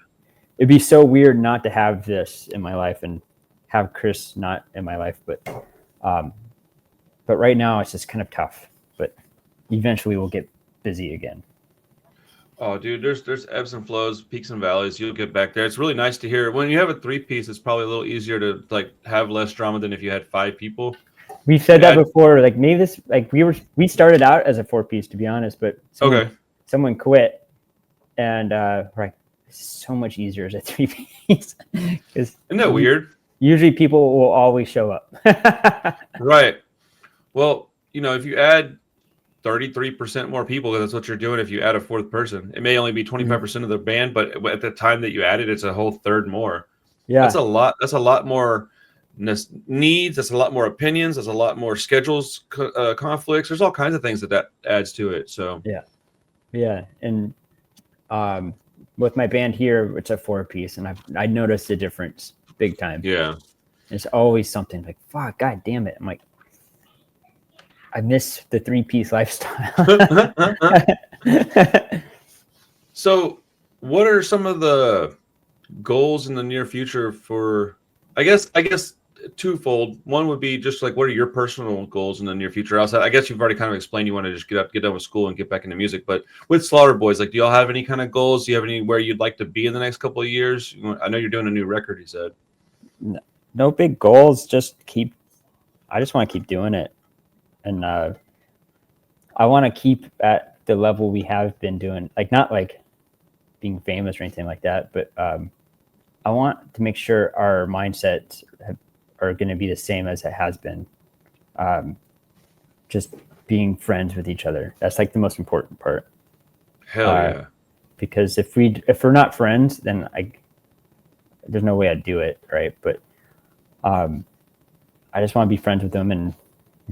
It'd be so weird not to have this in my life and have Chris not in my life. But right now it's just kind of tough. But eventually we'll get busy again. Oh, dude, there's ebbs and flows, peaks and valleys. You'll get back there. It's really nice to hear. When you have a 3-piece, it's probably a little easier to like have less drama than if you had 5 people. We've said that before. Like, maybe this, like, we started out as a 4-piece, to be honest, but someone quit, and we're like, it's so much easier as a 3-piece. Isn't that weird? Usually people will always show up. Right. Well, if you add 33% more people, that's what you're doing. If you add a 4th person, it may only be 25% of the band, but at the time that you add it, it's a whole third more. Yeah. That's a lot. That's a lot more needs. That's a lot more opinions. That's a lot more schedules, conflicts. There's all kinds of things that adds to it. So yeah. And with my band here, it's a 4-piece, and I noticed the difference big time. Yeah. It's always something like, fuck, god damn it. I'm like, I miss the 3-piece lifestyle. So what are some of the goals in the near future for, I guess twofold. One would be just like, what are your personal goals in the near future? Outside, I guess you've already kind of explained you want to just get done with school and get back into music. But with Slaughter Boys, like, do y'all have any kind of goals? Do you have anywhere you'd like to be in the next couple of years? I know you're doing a new record, you said. No big goals. I just want to keep doing it. And I want to keep at the level we have been doing, like, not like being famous or anything like that, but I want to make sure our mindsets are going to be the same as it has been. Just being friends with each other. That's like the most important part. Hell yeah. Because if we're not friends, then there's no way I'd do it, right? But I just want to be friends with them and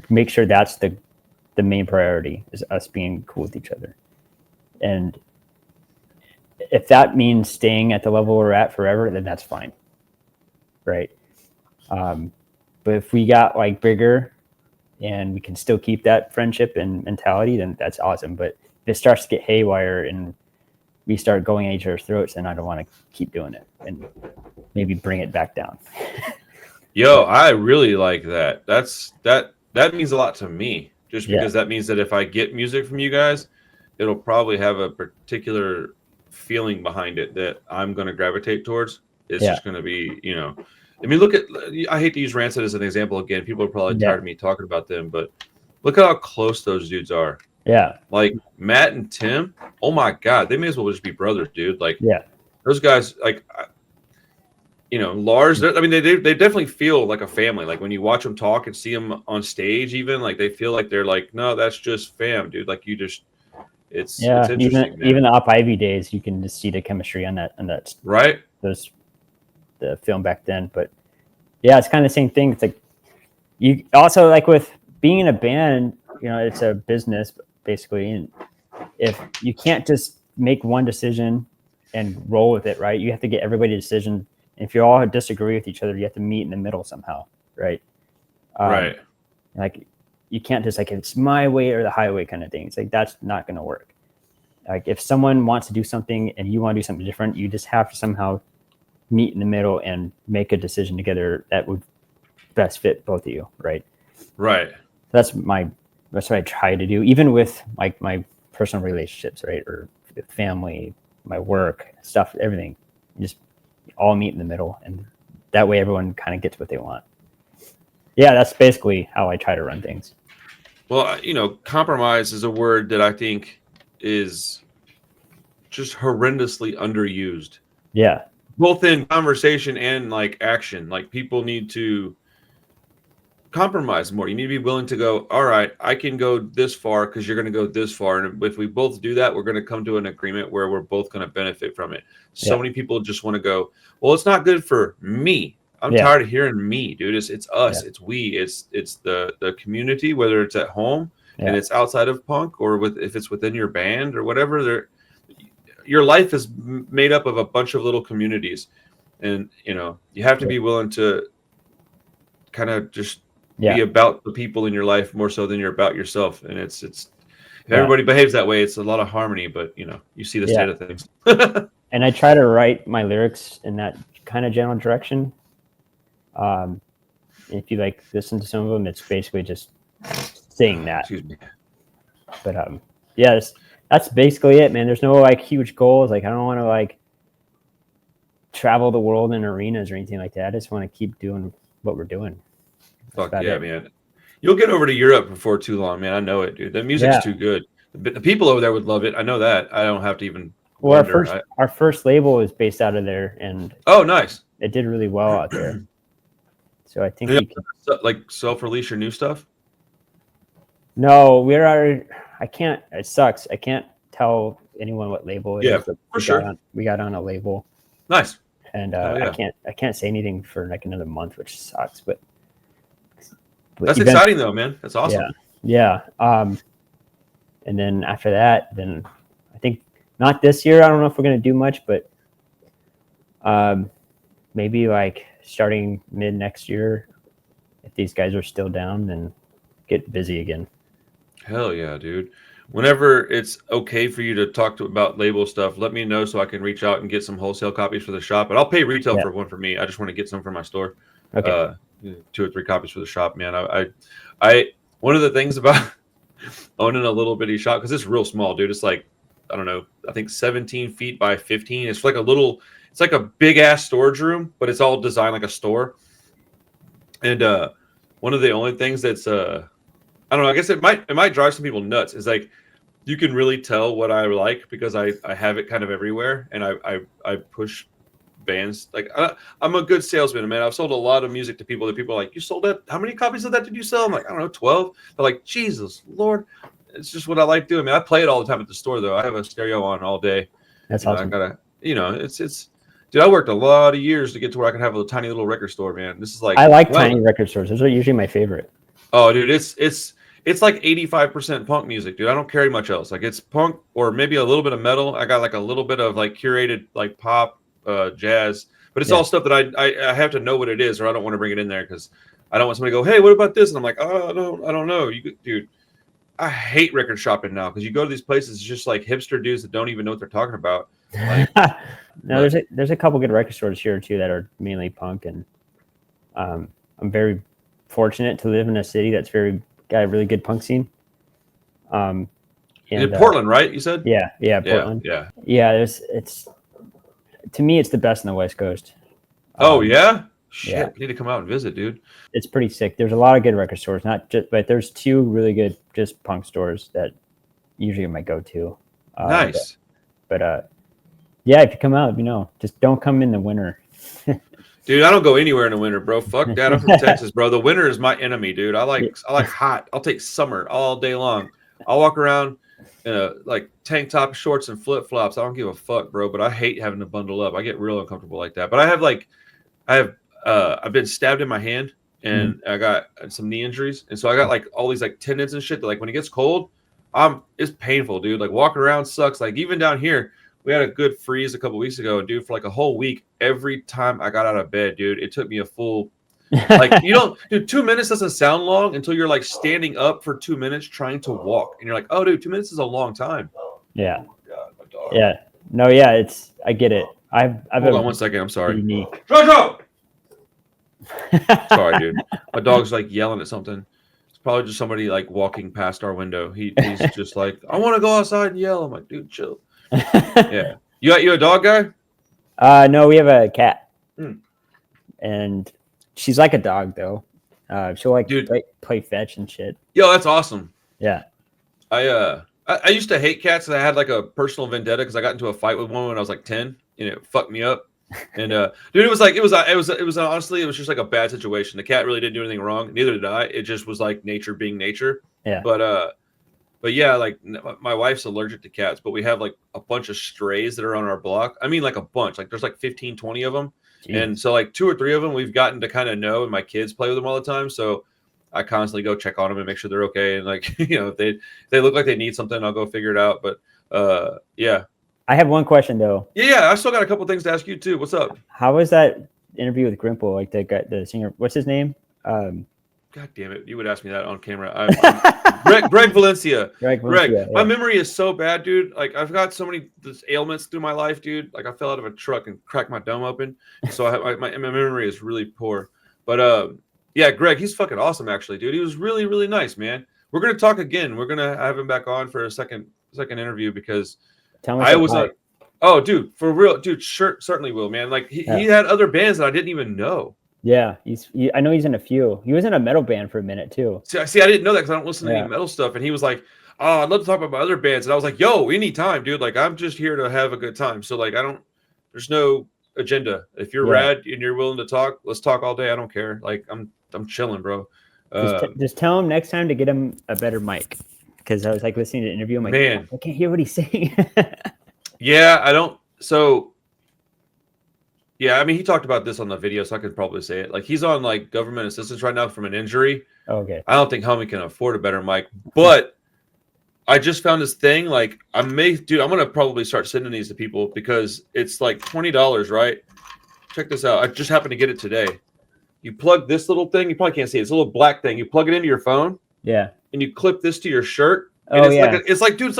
make sure that's the main priority, is us being cool with each other. And if that means staying at the level we're at forever, then that's fine, right? But if we got like bigger and we can still keep that friendship and mentality, then that's awesome. But if it starts to get haywire and we start going at each other's throats, then I don't want to keep doing it, and maybe bring it back down. Yo, I really like that. That means a lot to me, just because that means that if I get music from you guys, it'll probably have a particular feeling behind it that I'm going to gravitate towards. It's just going to be, I mean, I hate to use Rancid as an example again. People are probably tired of me talking about them, but look at how close those dudes are. Yeah. Like Matt and Tim, oh my God, they may as well just be brothers, dude. Like, those guys, like, Lars, I mean, they definitely feel like a family. Like when you watch them talk and see them on stage, even like they feel like they're like, no, that's just fam, dude. Like it's interesting. Even the Up Ivy days, you can just see the chemistry on that right. The film back then. But yeah, it's kind of the same thing. It's like you also, like with being in a band, it's a business basically, and if you can't just make one decision and roll with it, right? You have to get everybody a decision. And if you all disagree with each other, you have to meet in the middle somehow, right? Right. Like you can't just like, it's my way or the highway kind of thing. It's like, that's not going to work. Like if someone wants to do something and you want to do something different, you just have to somehow meet in the middle and make a decision together that would best fit both of you, right? Right. That's what I try to do, even with like my personal relationships, right? Or family, my work, stuff, everything. You just all meet in the middle, and that way everyone kind of gets what they want. Yeah, that's basically how I try to run things. Well, compromise is a word that I think is just horrendously underused. Yeah. Both in conversation and like action. Like people need to compromise more. You need to be willing to go, all right, I can go this far because you're going to go this far. And if we both do that, we're going to come to an agreement where we're both going to benefit from it. So many people just want to go, well, it's not good for me. I'm tired of hearing me, dude. It's us. It's we. It's the community, whether it's at home and it's outside of punk, or if it's within your band or whatever. Your life is made up of a bunch of little communities, and you have to be willing to kind of just be about the people in your life more so than you're about yourself. And it's if everybody behaves that way, it's a lot of harmony. But you see the state of things. And I try to write my lyrics in that kind of general direction. If you like listen to some of them, it's basically just saying that. Excuse me. But that's basically it, man. There's no like huge goals. Like I don't want to like travel the world in arenas or anything like that. I just want to keep doing what we're doing. Fuck yeah, man. You'll get over to Europe before too long, man. I know it, dude. The music's too good. The people over there would love it. I know that. I don't have to even wonder. Our first label is based out of there, and nice. It did really well out there. So I think we can like self-release your new stuff. No, I can't. It sucks. I can't tell anyone what label it is. Yeah, for sure. We got on a label. Nice. And I can't say anything for like another month, which sucks. But that's exciting though, man. That's awesome. Yeah. And then after that, I think not this year. I don't know if we're gonna do much, but maybe like starting mid next year, if these guys are still down, then get busy again. Hell yeah, dude. Whenever it's okay for you to talk about label stuff, let me know so I can reach out and get some wholesale copies for the shop. And I'll pay retail for one for me. I just want to get some for my store. Okay. 2 or 3 copies for the shop, man. I one of the things about owning a little bitty shop, because it's real small, dude. It's like, I don't know, I think 17 feet by 15. It's like it's like a big ass storage room, but it's all designed like a store. And one of the only things that's I don't know, I guess it might drive some people nuts. Is like you can really tell what I like because I have it kind of everywhere, and I push bands. Like I'm a good salesman, man. I've sold a lot of music to people that people are like, you sold that? How many copies of that did you sell? I'm like, I don't know, 12. They're like, Jesus Lord. It's just what I like doing, man. I play it all the time at the store though. I have a stereo on all day. That's awesome. I gotta, it's dude, I worked a lot of years to get to where I can have a tiny little record store, man. This is like I like tiny record stores. Those are usually my favorite. Oh, dude, it's like 85% punk music, dude. I don't carry much else. Like it's punk or maybe a little bit of metal. I got like a little bit of like curated like pop, jazz, but it's all stuff that I have to know what it is, or I don't want to bring it in there because I don't want somebody to go, hey, what about this? And I'm like, oh, I don't know. Dude, I hate record shopping now because you go to these places, it's just like hipster dudes that don't even know what they're talking about. Like, no, there's a couple good record stores here too that are mainly punk, and I'm very fortunate to live in a city that's got a really good punk scene. And in Portland, right? You said? Yeah, Portland. Yeah. It's to me, it's the best in the West Coast. Oh yeah, shit! Yeah. We need to come out and visit, dude. It's pretty sick. There's a lot of good record stores, but there's two really good just punk stores that usually are my go-to. Nice. But yeah, if you come out, just don't come in the winter. Dude, I don't go anywhere in the winter, bro. Fuck that. I'm from Texas, bro. The winter is my enemy, dude. I like hot. I'll take summer all day long. I'll walk around in a like tank top, shorts, and flip flops. I don't give a fuck, bro. But I hate having to bundle up. I get real uncomfortable like that. But I've been stabbed in my hand, and I got some knee injuries, and so I got like all these like tendons and shit that like when it gets cold, it's painful, dude. Like walking around sucks. Like even down here, we had a good freeze a couple weeks ago, and dude, for like a whole week, every time I got out of bed, dude, it took me a full like dude, 2 minutes doesn't sound long until you're like standing up for 2 minutes trying to walk, and you're like, oh, dude, 2 minutes is a long time. Yeah. Oh my God, my dog. Yeah. No, yeah, I get it. I've Hold on 1 second. I'm sorry. Unique. Jojo! Sorry, dude. My dog's like yelling at something. It's probably just somebody like walking past our window. He's just like, I want to go outside and yell. I'm like, dude, chill. Yeah. You a dog guy? No, we have a cat. And she's like a dog though. She'll like play fetch and shit. Yo, that's awesome. Yeah. I used to hate cats, and I had like a personal vendetta because I got into a fight with one when I was like 10. It fucked me up. And dude, it was honestly, it was just like a bad situation. The cat really didn't do anything wrong. Neither did I. It just was like nature being nature. Yeah. But yeah, like my wife's allergic to cats, but we have like a bunch of strays that are on our block. I mean, like a bunch. Like there's like 15, 20 of them. Jeez. And so like 2 or 3 of them we've gotten to kind of know, and my kids play with them all the time. So I constantly go check on them and make sure they're okay. And like, if they look like they need something, I'll go figure it out. But yeah. I have one question though. Yeah, I still got a couple things to ask you too. What's up? How was that interview with Grimple? Like the singer, what's his name? God damn it! You would ask me that on camera. Greg Valencia. Greg, yeah. My memory is so bad, dude. Like I've got so many ailments through my life, dude. Like I fell out of a truck and cracked my dome open, so my memory is really poor. But yeah, Greg, he's fucking awesome, actually, dude. He was really, really nice, man. We're gonna talk again. We're gonna have him back on for a second interview because I was like, oh, dude, for real, dude, sure, certainly will, man. Like he had other bands that I didn't even know. Yeah, I know he's in a few. He was in a metal band for a minite too. See, I didn't know that because I don't listen to any metal stuff. And he was like, "Oh, I'd love to talk about my other bands." And I was like, "Yo, anytime, dude. Like, I'm just here to have a good time. So, like, there's no agenda. If you're rad and you're willing to talk, let's talk all day. I don't care. Like, I'm chilling, bro." Just tell him next time to get him a better mic, because I was like listening to the interview. I'm like, man, I can't hear what he's saying. Yeah, I don't. So. Yeah, I mean, he talked about this on the video, so I could probably say it. Like, he's on, like, government assistance right now from an injury. Okay. I don't think homie can afford a better mic. But I just found this thing. Like, I'm going to probably start sending these to people because it's, like, $20, right? Check this out. I just happened to get it today. You plug this little thing. You probably can't see it. It's a little black thing. You plug it into your phone. Yeah. And you clip this to your shirt. And it's like it was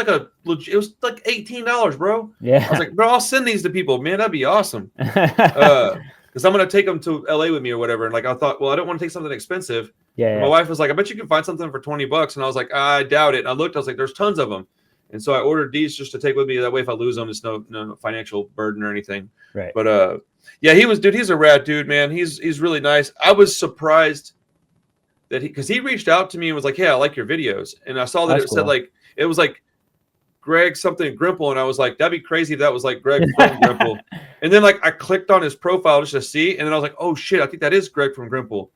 like $18, bro. Yeah. I was like, bro, I'll send these to people, man. That'd be awesome. Because I'm gonna take them to LA with me or whatever. And like I thought, well, I don't want to take something expensive. Yeah. My wife was like, I bet you can find something for $20. And I was like, I doubt it. And I looked, I was like, there's tons of them. And so I ordered these just to take with me. That way, if I lose them, it's no financial burden or anything. Right. But yeah, he's a rad dude, man. He's really nice. I was surprised that because he reached out to me and was like, "Hey, I like your videos," and I saw that said like it was like Greg something Grimple, and I was like, that'd be crazy if that was like Greg from Grimple. And then like I clicked on his profile just to see, and then I was like, oh shit, I think that is Greg from Grimple.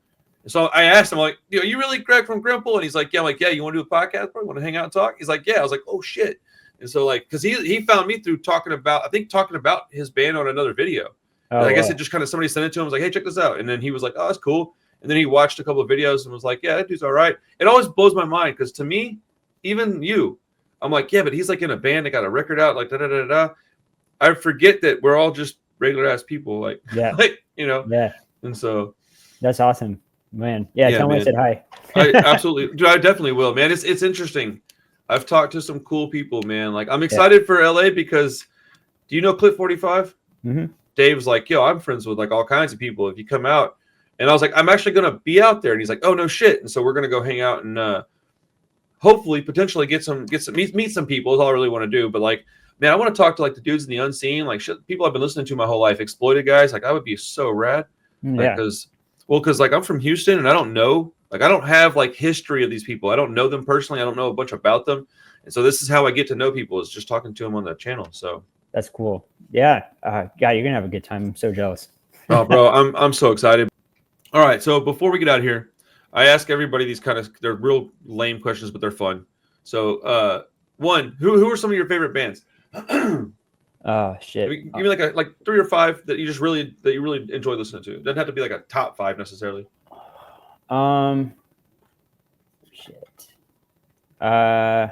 And so I asked him like, are you really Greg from Grimple? And he's like, yeah. I'm like, yeah. You want to do a podcast, bro? You want to hang out and talk? He's like, yeah. I was like, oh shit. And so like, because he found me through talking about his band on another video. I guess it just kind of somebody sent it to him. Was like, hey, check this out. And then he was like, oh, that's cool. And then he watched a couple of videos and was like, yeah, that dude's all right. It always blows my mind because to me, even you, I'm like, yeah, but he's like in a band that got a record out, like da-da-da-da. I forget that we're all just regular ass people, like, yeah. like, Yeah. And so that's awesome. Man, yeah, Yeah, tell him I man. said hi. I absolutely, dude, I definitely will, man. It's interesting. I've talked to some cool people, man. Like I'm Yeah. excited for LA because do you know Clip 45? Hmm. Dave's like, yo, I'm friends with like all kinds of people. If you come out, and I was like, I'm actually gonna be out there, and he's like, oh no shit, and so we're gonna go hang out and hopefully potentially get some meet some people is all I really want to do. But like, man, I want to talk to like the dudes in the unseen, like shit, people I've been listening to my whole life, exploited guys. Like I would be so rad, like Yeah. because like I'm from Houston and I don't know, like I don't have like history of these people. I don't know them personally. I don't know a bunch about them, and so this is how I get to know people is just talking to them on the channel. So. That's cool. Yeah. Yeah, you're gonna have a good time. I'm so jealous. Oh, bro, I'm so excited. All right, so before we get out of here, I ask everybody these kind of they're real lame questions, but they're fun. So, one, who are some of your favorite bands? Oh shit. Give me like 3 or 5 that you really enjoy listening to. It doesn't have to be like a top 5 necessarily. Shit. I'm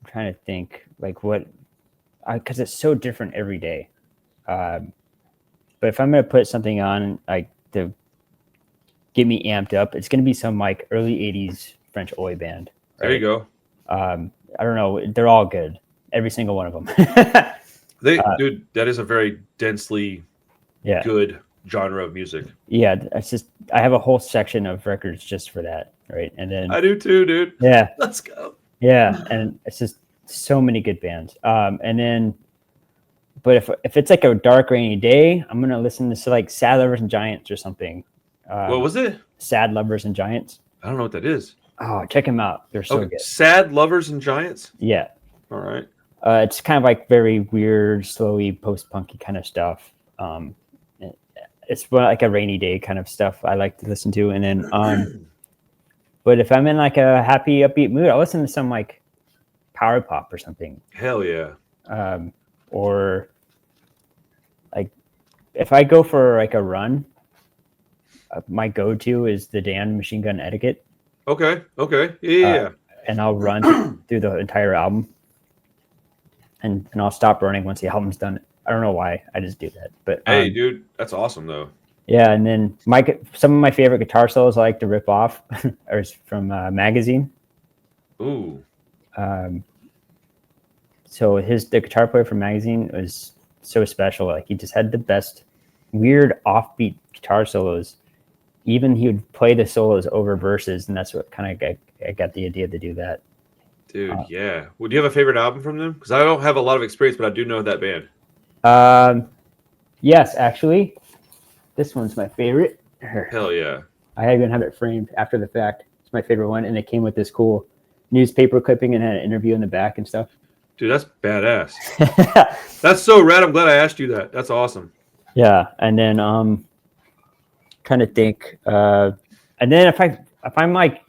trying to think like what, because it's so different every day. But if I'm gonna put something on like to get me amped up, it's gonna be some like early '80s French oi band. There you go. I don't know. They're all good. Every single one of them. Dude, that is a very densely good genre of music. Yeah, it's just I have a whole section of records just for that, right? And then I do too, dude. Yeah, let's go. Yeah, and it's just so many good bands. And then, but if it's like a dark rainy day, I'm gonna listen to like Sad Lovers and Giants or something. What was it? Sad Lovers and Giants. I don't know what that is. Oh, check them out. They're so good. Sad Lovers and Giants? Yeah. All right. It's kind of like very weird, slowy, post-punky kind of stuff. It's like a rainy day kind of stuff I like to listen to. And then, but if I'm in like a happy, upbeat mood, I'll listen to some like power pop or something. Hell yeah. Or like if I go for like a run, my go-to is the Dan Machine Gun Etiquette. Okay. Yeah. And I'll run through the entire album. And I'll stop running once the album's done. I don't know why. I just do that. But hey, dude, that's awesome though. Yeah, and then some of my favorite guitar solos I like to rip off are from Magazine. Ooh. So the guitar player from Magazine was so special. Like he just had the best weird offbeat guitar solos. Even he would play the solos over verses, and that's what kind of I got the idea to do that. Dude, yeah. Well, do you have a favorite album from them? Because I don't have a lot of experience, but I do know that band. Yes, actually, this one's my favorite. Hell yeah! I even have it framed after the fact. It's my favorite one, and it came with this cool newspaper clipping and had an interview in the back and stuff. Dude, that's badass. That's so rad. I'm glad I asked you that. That's awesome. Yeah, and then trying to think, and then if I'm like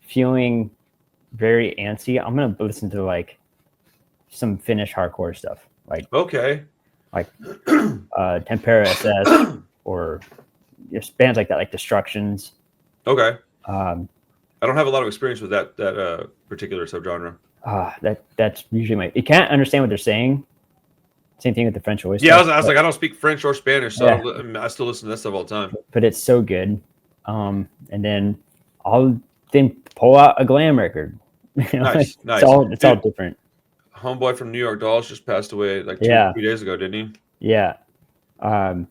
feeling very antsy, I'm gonna listen to like some Finnish hardcore stuff, like Tempera SS or just bands like that, like Destructions. Okay. I don't have a lot of experience with that particular subgenre. That's usually you can't understand what they're saying. Same thing with the French voice. Yeah, I was like, I don't speak French or Spanish, so I still listen to that stuff all the time. But it's so good. And then I'll pull out a glam record. Nice. It's all different. Homeboy from New York Dolls just passed away like 2 days ago, didn't he? Yeah. Now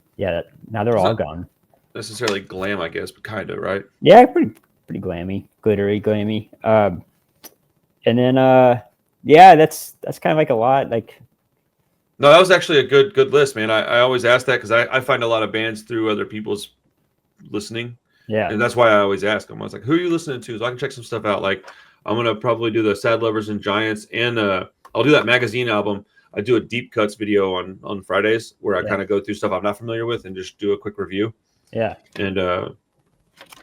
they're all gone. Necessarily glam, I guess, but kind of, right? Yeah, pretty glammy, glittery, glammy. And then that's kind of like a lot. Like, no, that was actually a good list, man. I always ask that because I find a lot of bands through other people's listening. Yeah, and that's why I always ask them. I was like, "Who are you listening to?" So I can check some stuff out. Like, I'm gonna probably do the Sad Lovers and Giants, and I'll do that Magazine album. I do a deep cuts video on Fridays where I kind of go through stuff I'm not familiar with and just do a quick review. Yeah, and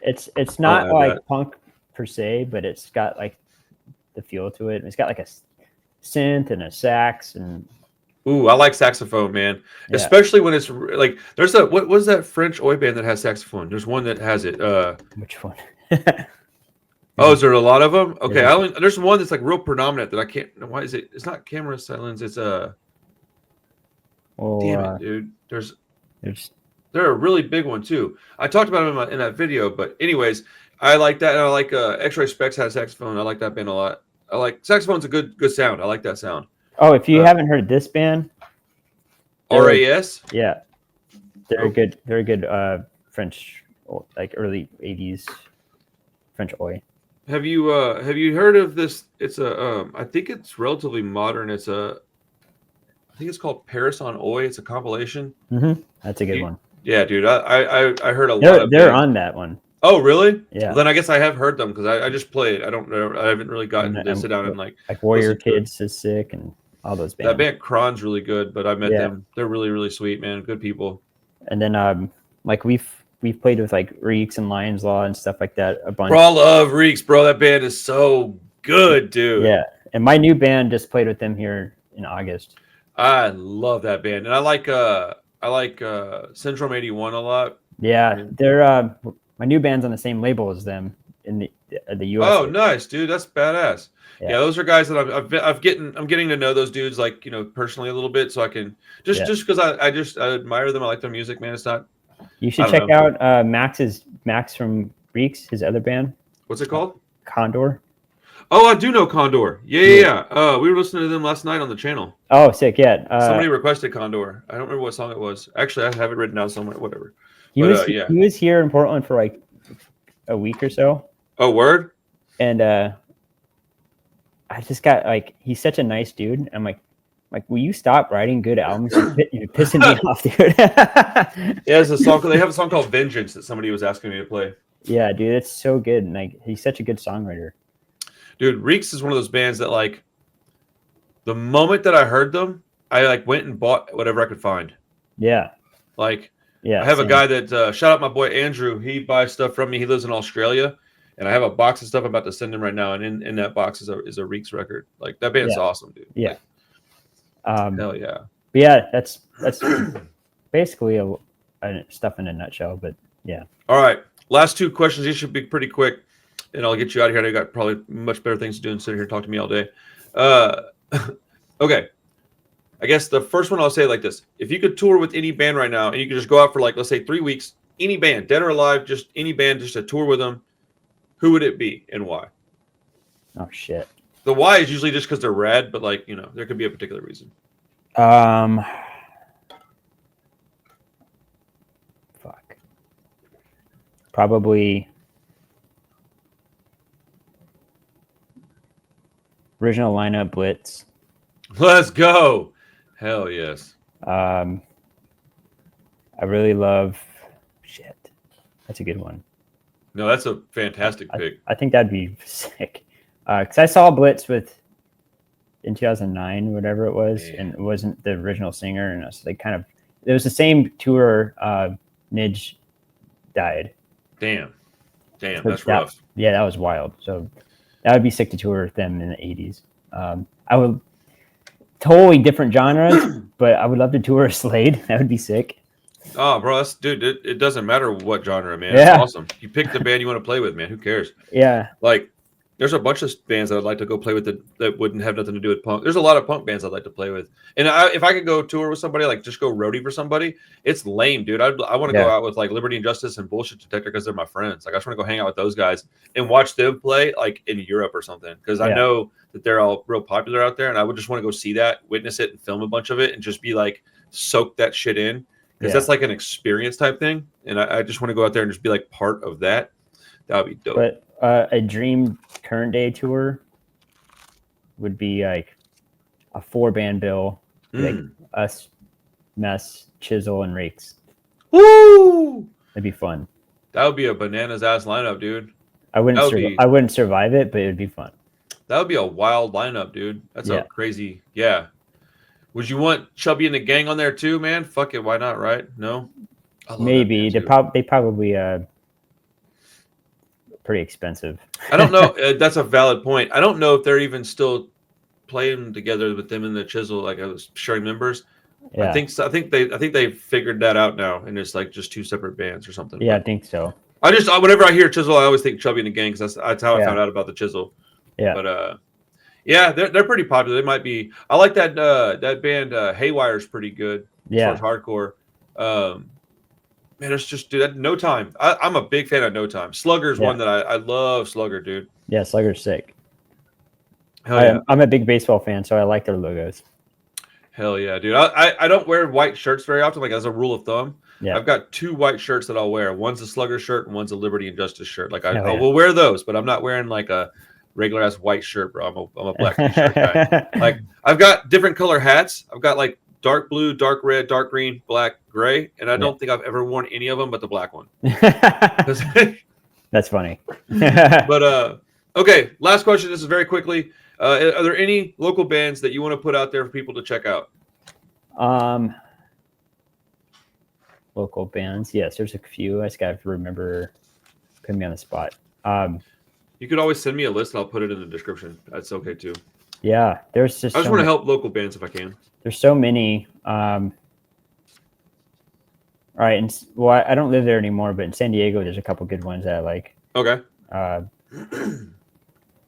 it's not like punk per se, but it's got like the feel to it. It's got like a synth and a sax and. Ooh, I like saxophone, man. Yeah. Especially when it's like there's what was that French oi band that has saxophone? There's one that has it. Which one? Oh, is there a lot of them? Okay, there's one that's like real predominant that I can't. Why is it? It's not Camera Silence. It's damn it, dude. There's They're a really big one too. I talked about them in that video, but anyways, I like that. And I like X-Ray Specs has saxophone. I like that band a lot. I like saxophone's a good sound. I like that sound. Oh, if you haven't heard this band, RAS. Yeah, they're good. They're good. French, like early '80s French oi. Have you heard of this? It's I think it's relatively modern. I think it's called Paris on Oi. It's a compilation. Mm-hmm. That's a good one. Yeah, dude. I heard a lot of. They're on that one. Oh, really? Yeah. Well, then I guess I have heard them because I just play it. I don't know. I haven't really gotten to sit down and like Warrior Kids is sick and all those bands. That band Kron's really good, but I met them. They're really, really sweet, man. Good people. And then like we've played with like Reeks and Lion's Law and stuff like that a bunch. Bro, I love Reeks, bro. That band is so good, dude. Yeah. And my new band just played with them here in August. I love that band. And I like Syndrome 81 a lot. Yeah. They're my new band's on the same label as them in the US. Oh, nice, dude. That's badass. Yeah, those are guys that I'm getting to know those dudes, like, you know, personally a little bit, so I can just because I admire them. I like their music, man. It's not. You should check out Max from Reeks, his other band. What's it called? Condor. Oh, I do know Condor. Yeah. We were listening to them last night on the channel. Oh, sick. Yeah. Somebody requested Condor. I don't remember what song it was. Actually, I have it written down somewhere. Whatever. He was here in Portland for like a week or so. Oh, word. And I just got like, he's such a nice dude. I'm like, will you stop writing good albums? You're pissing me off, dude. Yeah, it's a song. They have a song called Vengeance that somebody was asking me to play. Yeah, dude, it's so good. And like, he's such a good songwriter. Dude, Reeks is one of those bands that like, the moment that I heard them, I like went and bought whatever I could find. Yeah. Like, yeah, I have a guy that shout out my boy Andrew. He buys stuff from me. He lives in Australia. And I have a box of stuff I'm about to send him right now, and in that box is a Reeks record. Like that band's awesome, dude. Yeah. Like, hell yeah. But yeah, that's basically a stuff in a nutshell. But yeah. All right, last two questions. These should be pretty quick, and I'll get you out of here. I got probably much better things to do than sit here and talk to me all day. Okay. I guess the first one I'll say like this: if you could tour with any band right now, and you could just go out for like let's say 3 weeks, any band, dead or alive, just any band, just a tour with them. Who would it be and why? Oh shit. The why is usually just because they're rad, but like, you know, there could be a particular reason. Fuck. Probably original lineup Blitz. Let's go. Hell yes. I really love shit. That's a good one. No, that's a fantastic pick. I think that'd be sick. Because I saw Blitz in 2009, whatever it was, and it wasn't the original singer, and it was like kind of it was the same tour. Nidge died. Damn, that's rough. Yeah, that was wild. So that would be sick to tour with them in the 80s. I would totally different genres, but I would love to tour Slade. That would be sick. Oh, bro, dude, it doesn't matter what genre, man. It's awesome. You pick the band you want to play with, man. Who cares? Yeah. Like, there's a bunch of bands that I'd like to go play with that wouldn't have nothing to do with punk. There's a lot of punk bands I'd like to play with. And if I could go tour with somebody, like just go roadie for somebody, it's lame, dude. I want to go out with like Liberty and Justice and Bullshit Detector because they're my friends. Like, I just want to go hang out with those guys and watch them play like in Europe or something. Because I know that they're all real popular out there. And I would just want to go see that, witness it, and film a bunch of it and just be like, soak that shit in. Because that's like an experience type thing. And I just want to go out there and just be like part of that. That would be dope. But a dream current day tour would be like a 4-band bill, like us, Mess, Chisel, and Rakes. Woo! That'd be fun. That would be a bananas ass lineup, dude. I wouldn't survive it, but it'd be fun. That would be a wild lineup, dude. That's a crazy, Would you want Chubby and the Gang on there too, man? Fuck it, why not, right? No? Maybe. They probably pretty expensive. I don't know. That's a valid point. I don't know if they're even still playing together with them and the Chisel, like I was sharing members. Yeah. I think so. I think they figured that out now, and it's like just 2 separate bands or something. Yeah, I think so. Whenever I hear Chisel, I always think Chubby and the Gang because that's how I found out about the Chisel. Yeah. But yeah, they're pretty popular. They might be. I like that band. Haywire's pretty good. Yeah. As far as hardcore. Man, it's just, dude, No Time. I'm a big fan of No Time. Slugger's Yeah. one that I love. Slugger, dude. Yeah, Slugger's sick. Hell yeah. I'm a big baseball fan, so I like their logos. Hell yeah, dude. I don't wear white shirts very often, like as a rule of thumb. Yeah. I've got 2 white shirts that I'll wear. One's a Slugger shirt and one's a Liberty and Justice shirt. Like I will wear those, but I'm not wearing like a regular ass white shirt, bro. I'm a black t-shirt guy. Like I've got different color hats. I've got like dark blue, dark red, dark green, black, gray, and I don't think I've ever worn any of them but the black one. That's funny. But okay, last question. This is very quickly. Are there any local bands that you want to put out there for people to check out? Local bands. Yes, there's a few. I just got to remember. Put me on the spot. You could always send me a list and I'll put it in the description. That's okay too. Yeah, there's just. I just want to help local bands if I can. There's so many. All right, and well, I don't live there anymore, but in San Diego, there's a couple good ones that I like. Okay.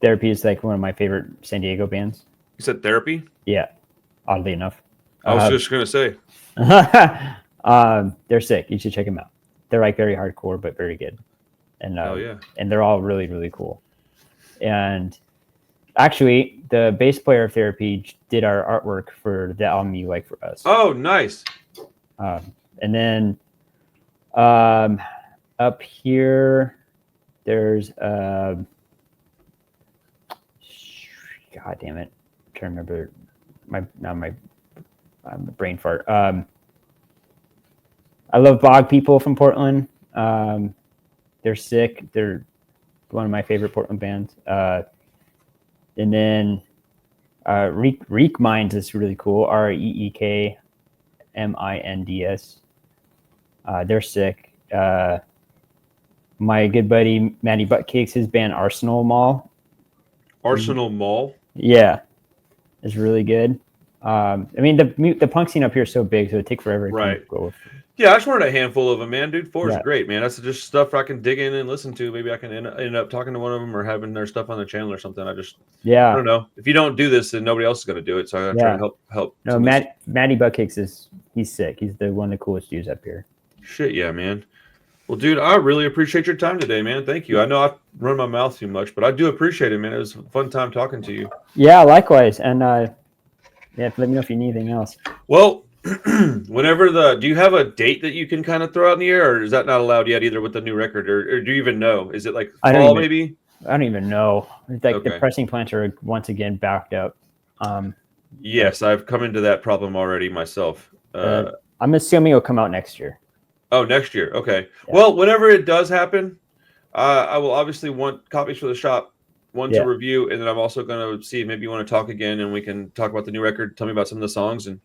Therapy is like one of my favorite San Diego bands. You said Therapy? Yeah, oddly enough. I was just gonna say. They're sick. You should check them out. They're like very hardcore, but very good. And and they're all really, really cool. And actually, the bass player of Therapy did our artwork for the album You Like For Us. Oh, nice. And then up here, there's God damn it, I'm trying to remember my brain fart. I love Bog People from Portland. They're sick. They're one of my favorite Portland bands. And then Reek Minds is really cool. REEKMINDS. They're sick. My good buddy Matty Buttcakes, his band Arsenal Mall. Arsenal Mall? Yeah. It's really good. I mean, the punk scene up here is so big, so it'd take forever to go with. Yeah, I just wanted a handful of them, man. Dude, four is great, man. That's just stuff I can dig in and listen to. Maybe I can end up talking to one of them or having their stuff on the channel or something. I don't know. If you don't do this, then nobody else is going to do it. So I'm trying to help. No, Matty Buttcakes he's sick. He's one of the coolest dudes up here. Shit, yeah, man. Well, dude, I really appreciate your time today, man. Thank you. I know I've run my mouth too much, but I do appreciate it, man. It was a fun time talking to you. Yeah, likewise. And let me know if you need anything else. Well, do you have a date that you can kind of throw out in the air, or is that not allowed yet either with the new record, or do you even know? Is it like fall maybe? I don't even know. It's like the pressing plants are once again backed up. Yes, I've come into that problem already myself. I'm assuming it'll come out next year. Oh, next year. Okay. Yeah. Well, whenever it does happen, I will obviously want copies for the shop, to review, and then I'm also going to see if maybe you want to talk again, and we can talk about the new record. Tell me about some of the songs, and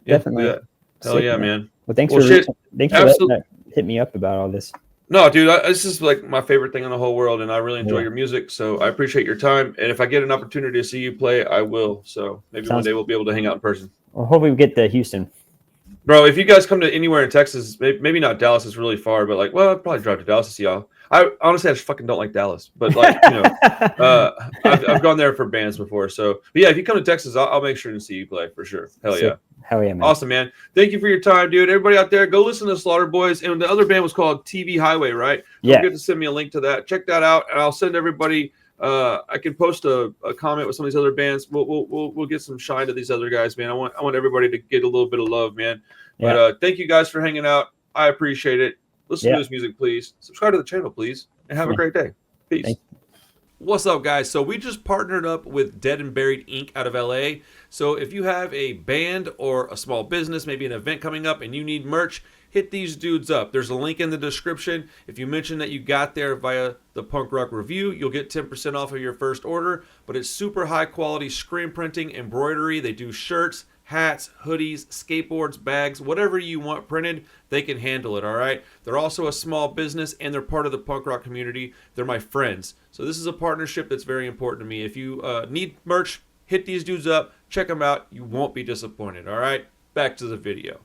definitely. Hell yeah, man. Well, thanks for hit me up about all this. No, dude, this is like my favorite thing in the whole world, and I really enjoy your music. So I appreciate your time, and if I get an opportunity to see you play, I will. So maybe one day we'll be able to hang out in person. Well, hopefully we get to Houston. Bro, if you guys come to anywhere in Texas, maybe not Dallas is really far, but like, I'd probably drive to Dallas to see y'all. I just fucking don't like Dallas, but like, I've gone there for bands before. So, but yeah, if you come to Texas, I'll make sure to see you play for sure. Hell yeah. Hell yeah, man. Awesome, man. Thank you for your time, dude. Everybody out there, go listen to Slaughter Boys. And the other band was called TV Highway, right? Yeah. Don't forget to send me a link to that. Check that out, and I'll send everybody. I can post a comment with some of these other bands. We'll get some shine to these other guys, man. I want everybody to get a little bit of love, man. Yeah. But thank you guys for hanging out. I appreciate it. Listen to his music, please. Subscribe to the channel, please, and have a great day. Peace. Thanks. What's up, guys? So we just partnered up with Dead and Buried Inc. out of LA. So if you have a band or a small business, maybe an event coming up, and you need merch, hit these dudes up. There's a link in the description. If you mention that you got there via the Punk Rock Review, you'll get 10% off of your first order. But it's super high quality screen printing, embroidery. They do shirts, hats, hoodies, skateboards, bags, whatever you want printed, they can handle it, all right? They're also a small business, and they're part of the punk rock community. They're my friends. So this is a partnership that's very important to me. If you need merch, hit these dudes up. Check them out. You won't be disappointed, all right? Back to the video.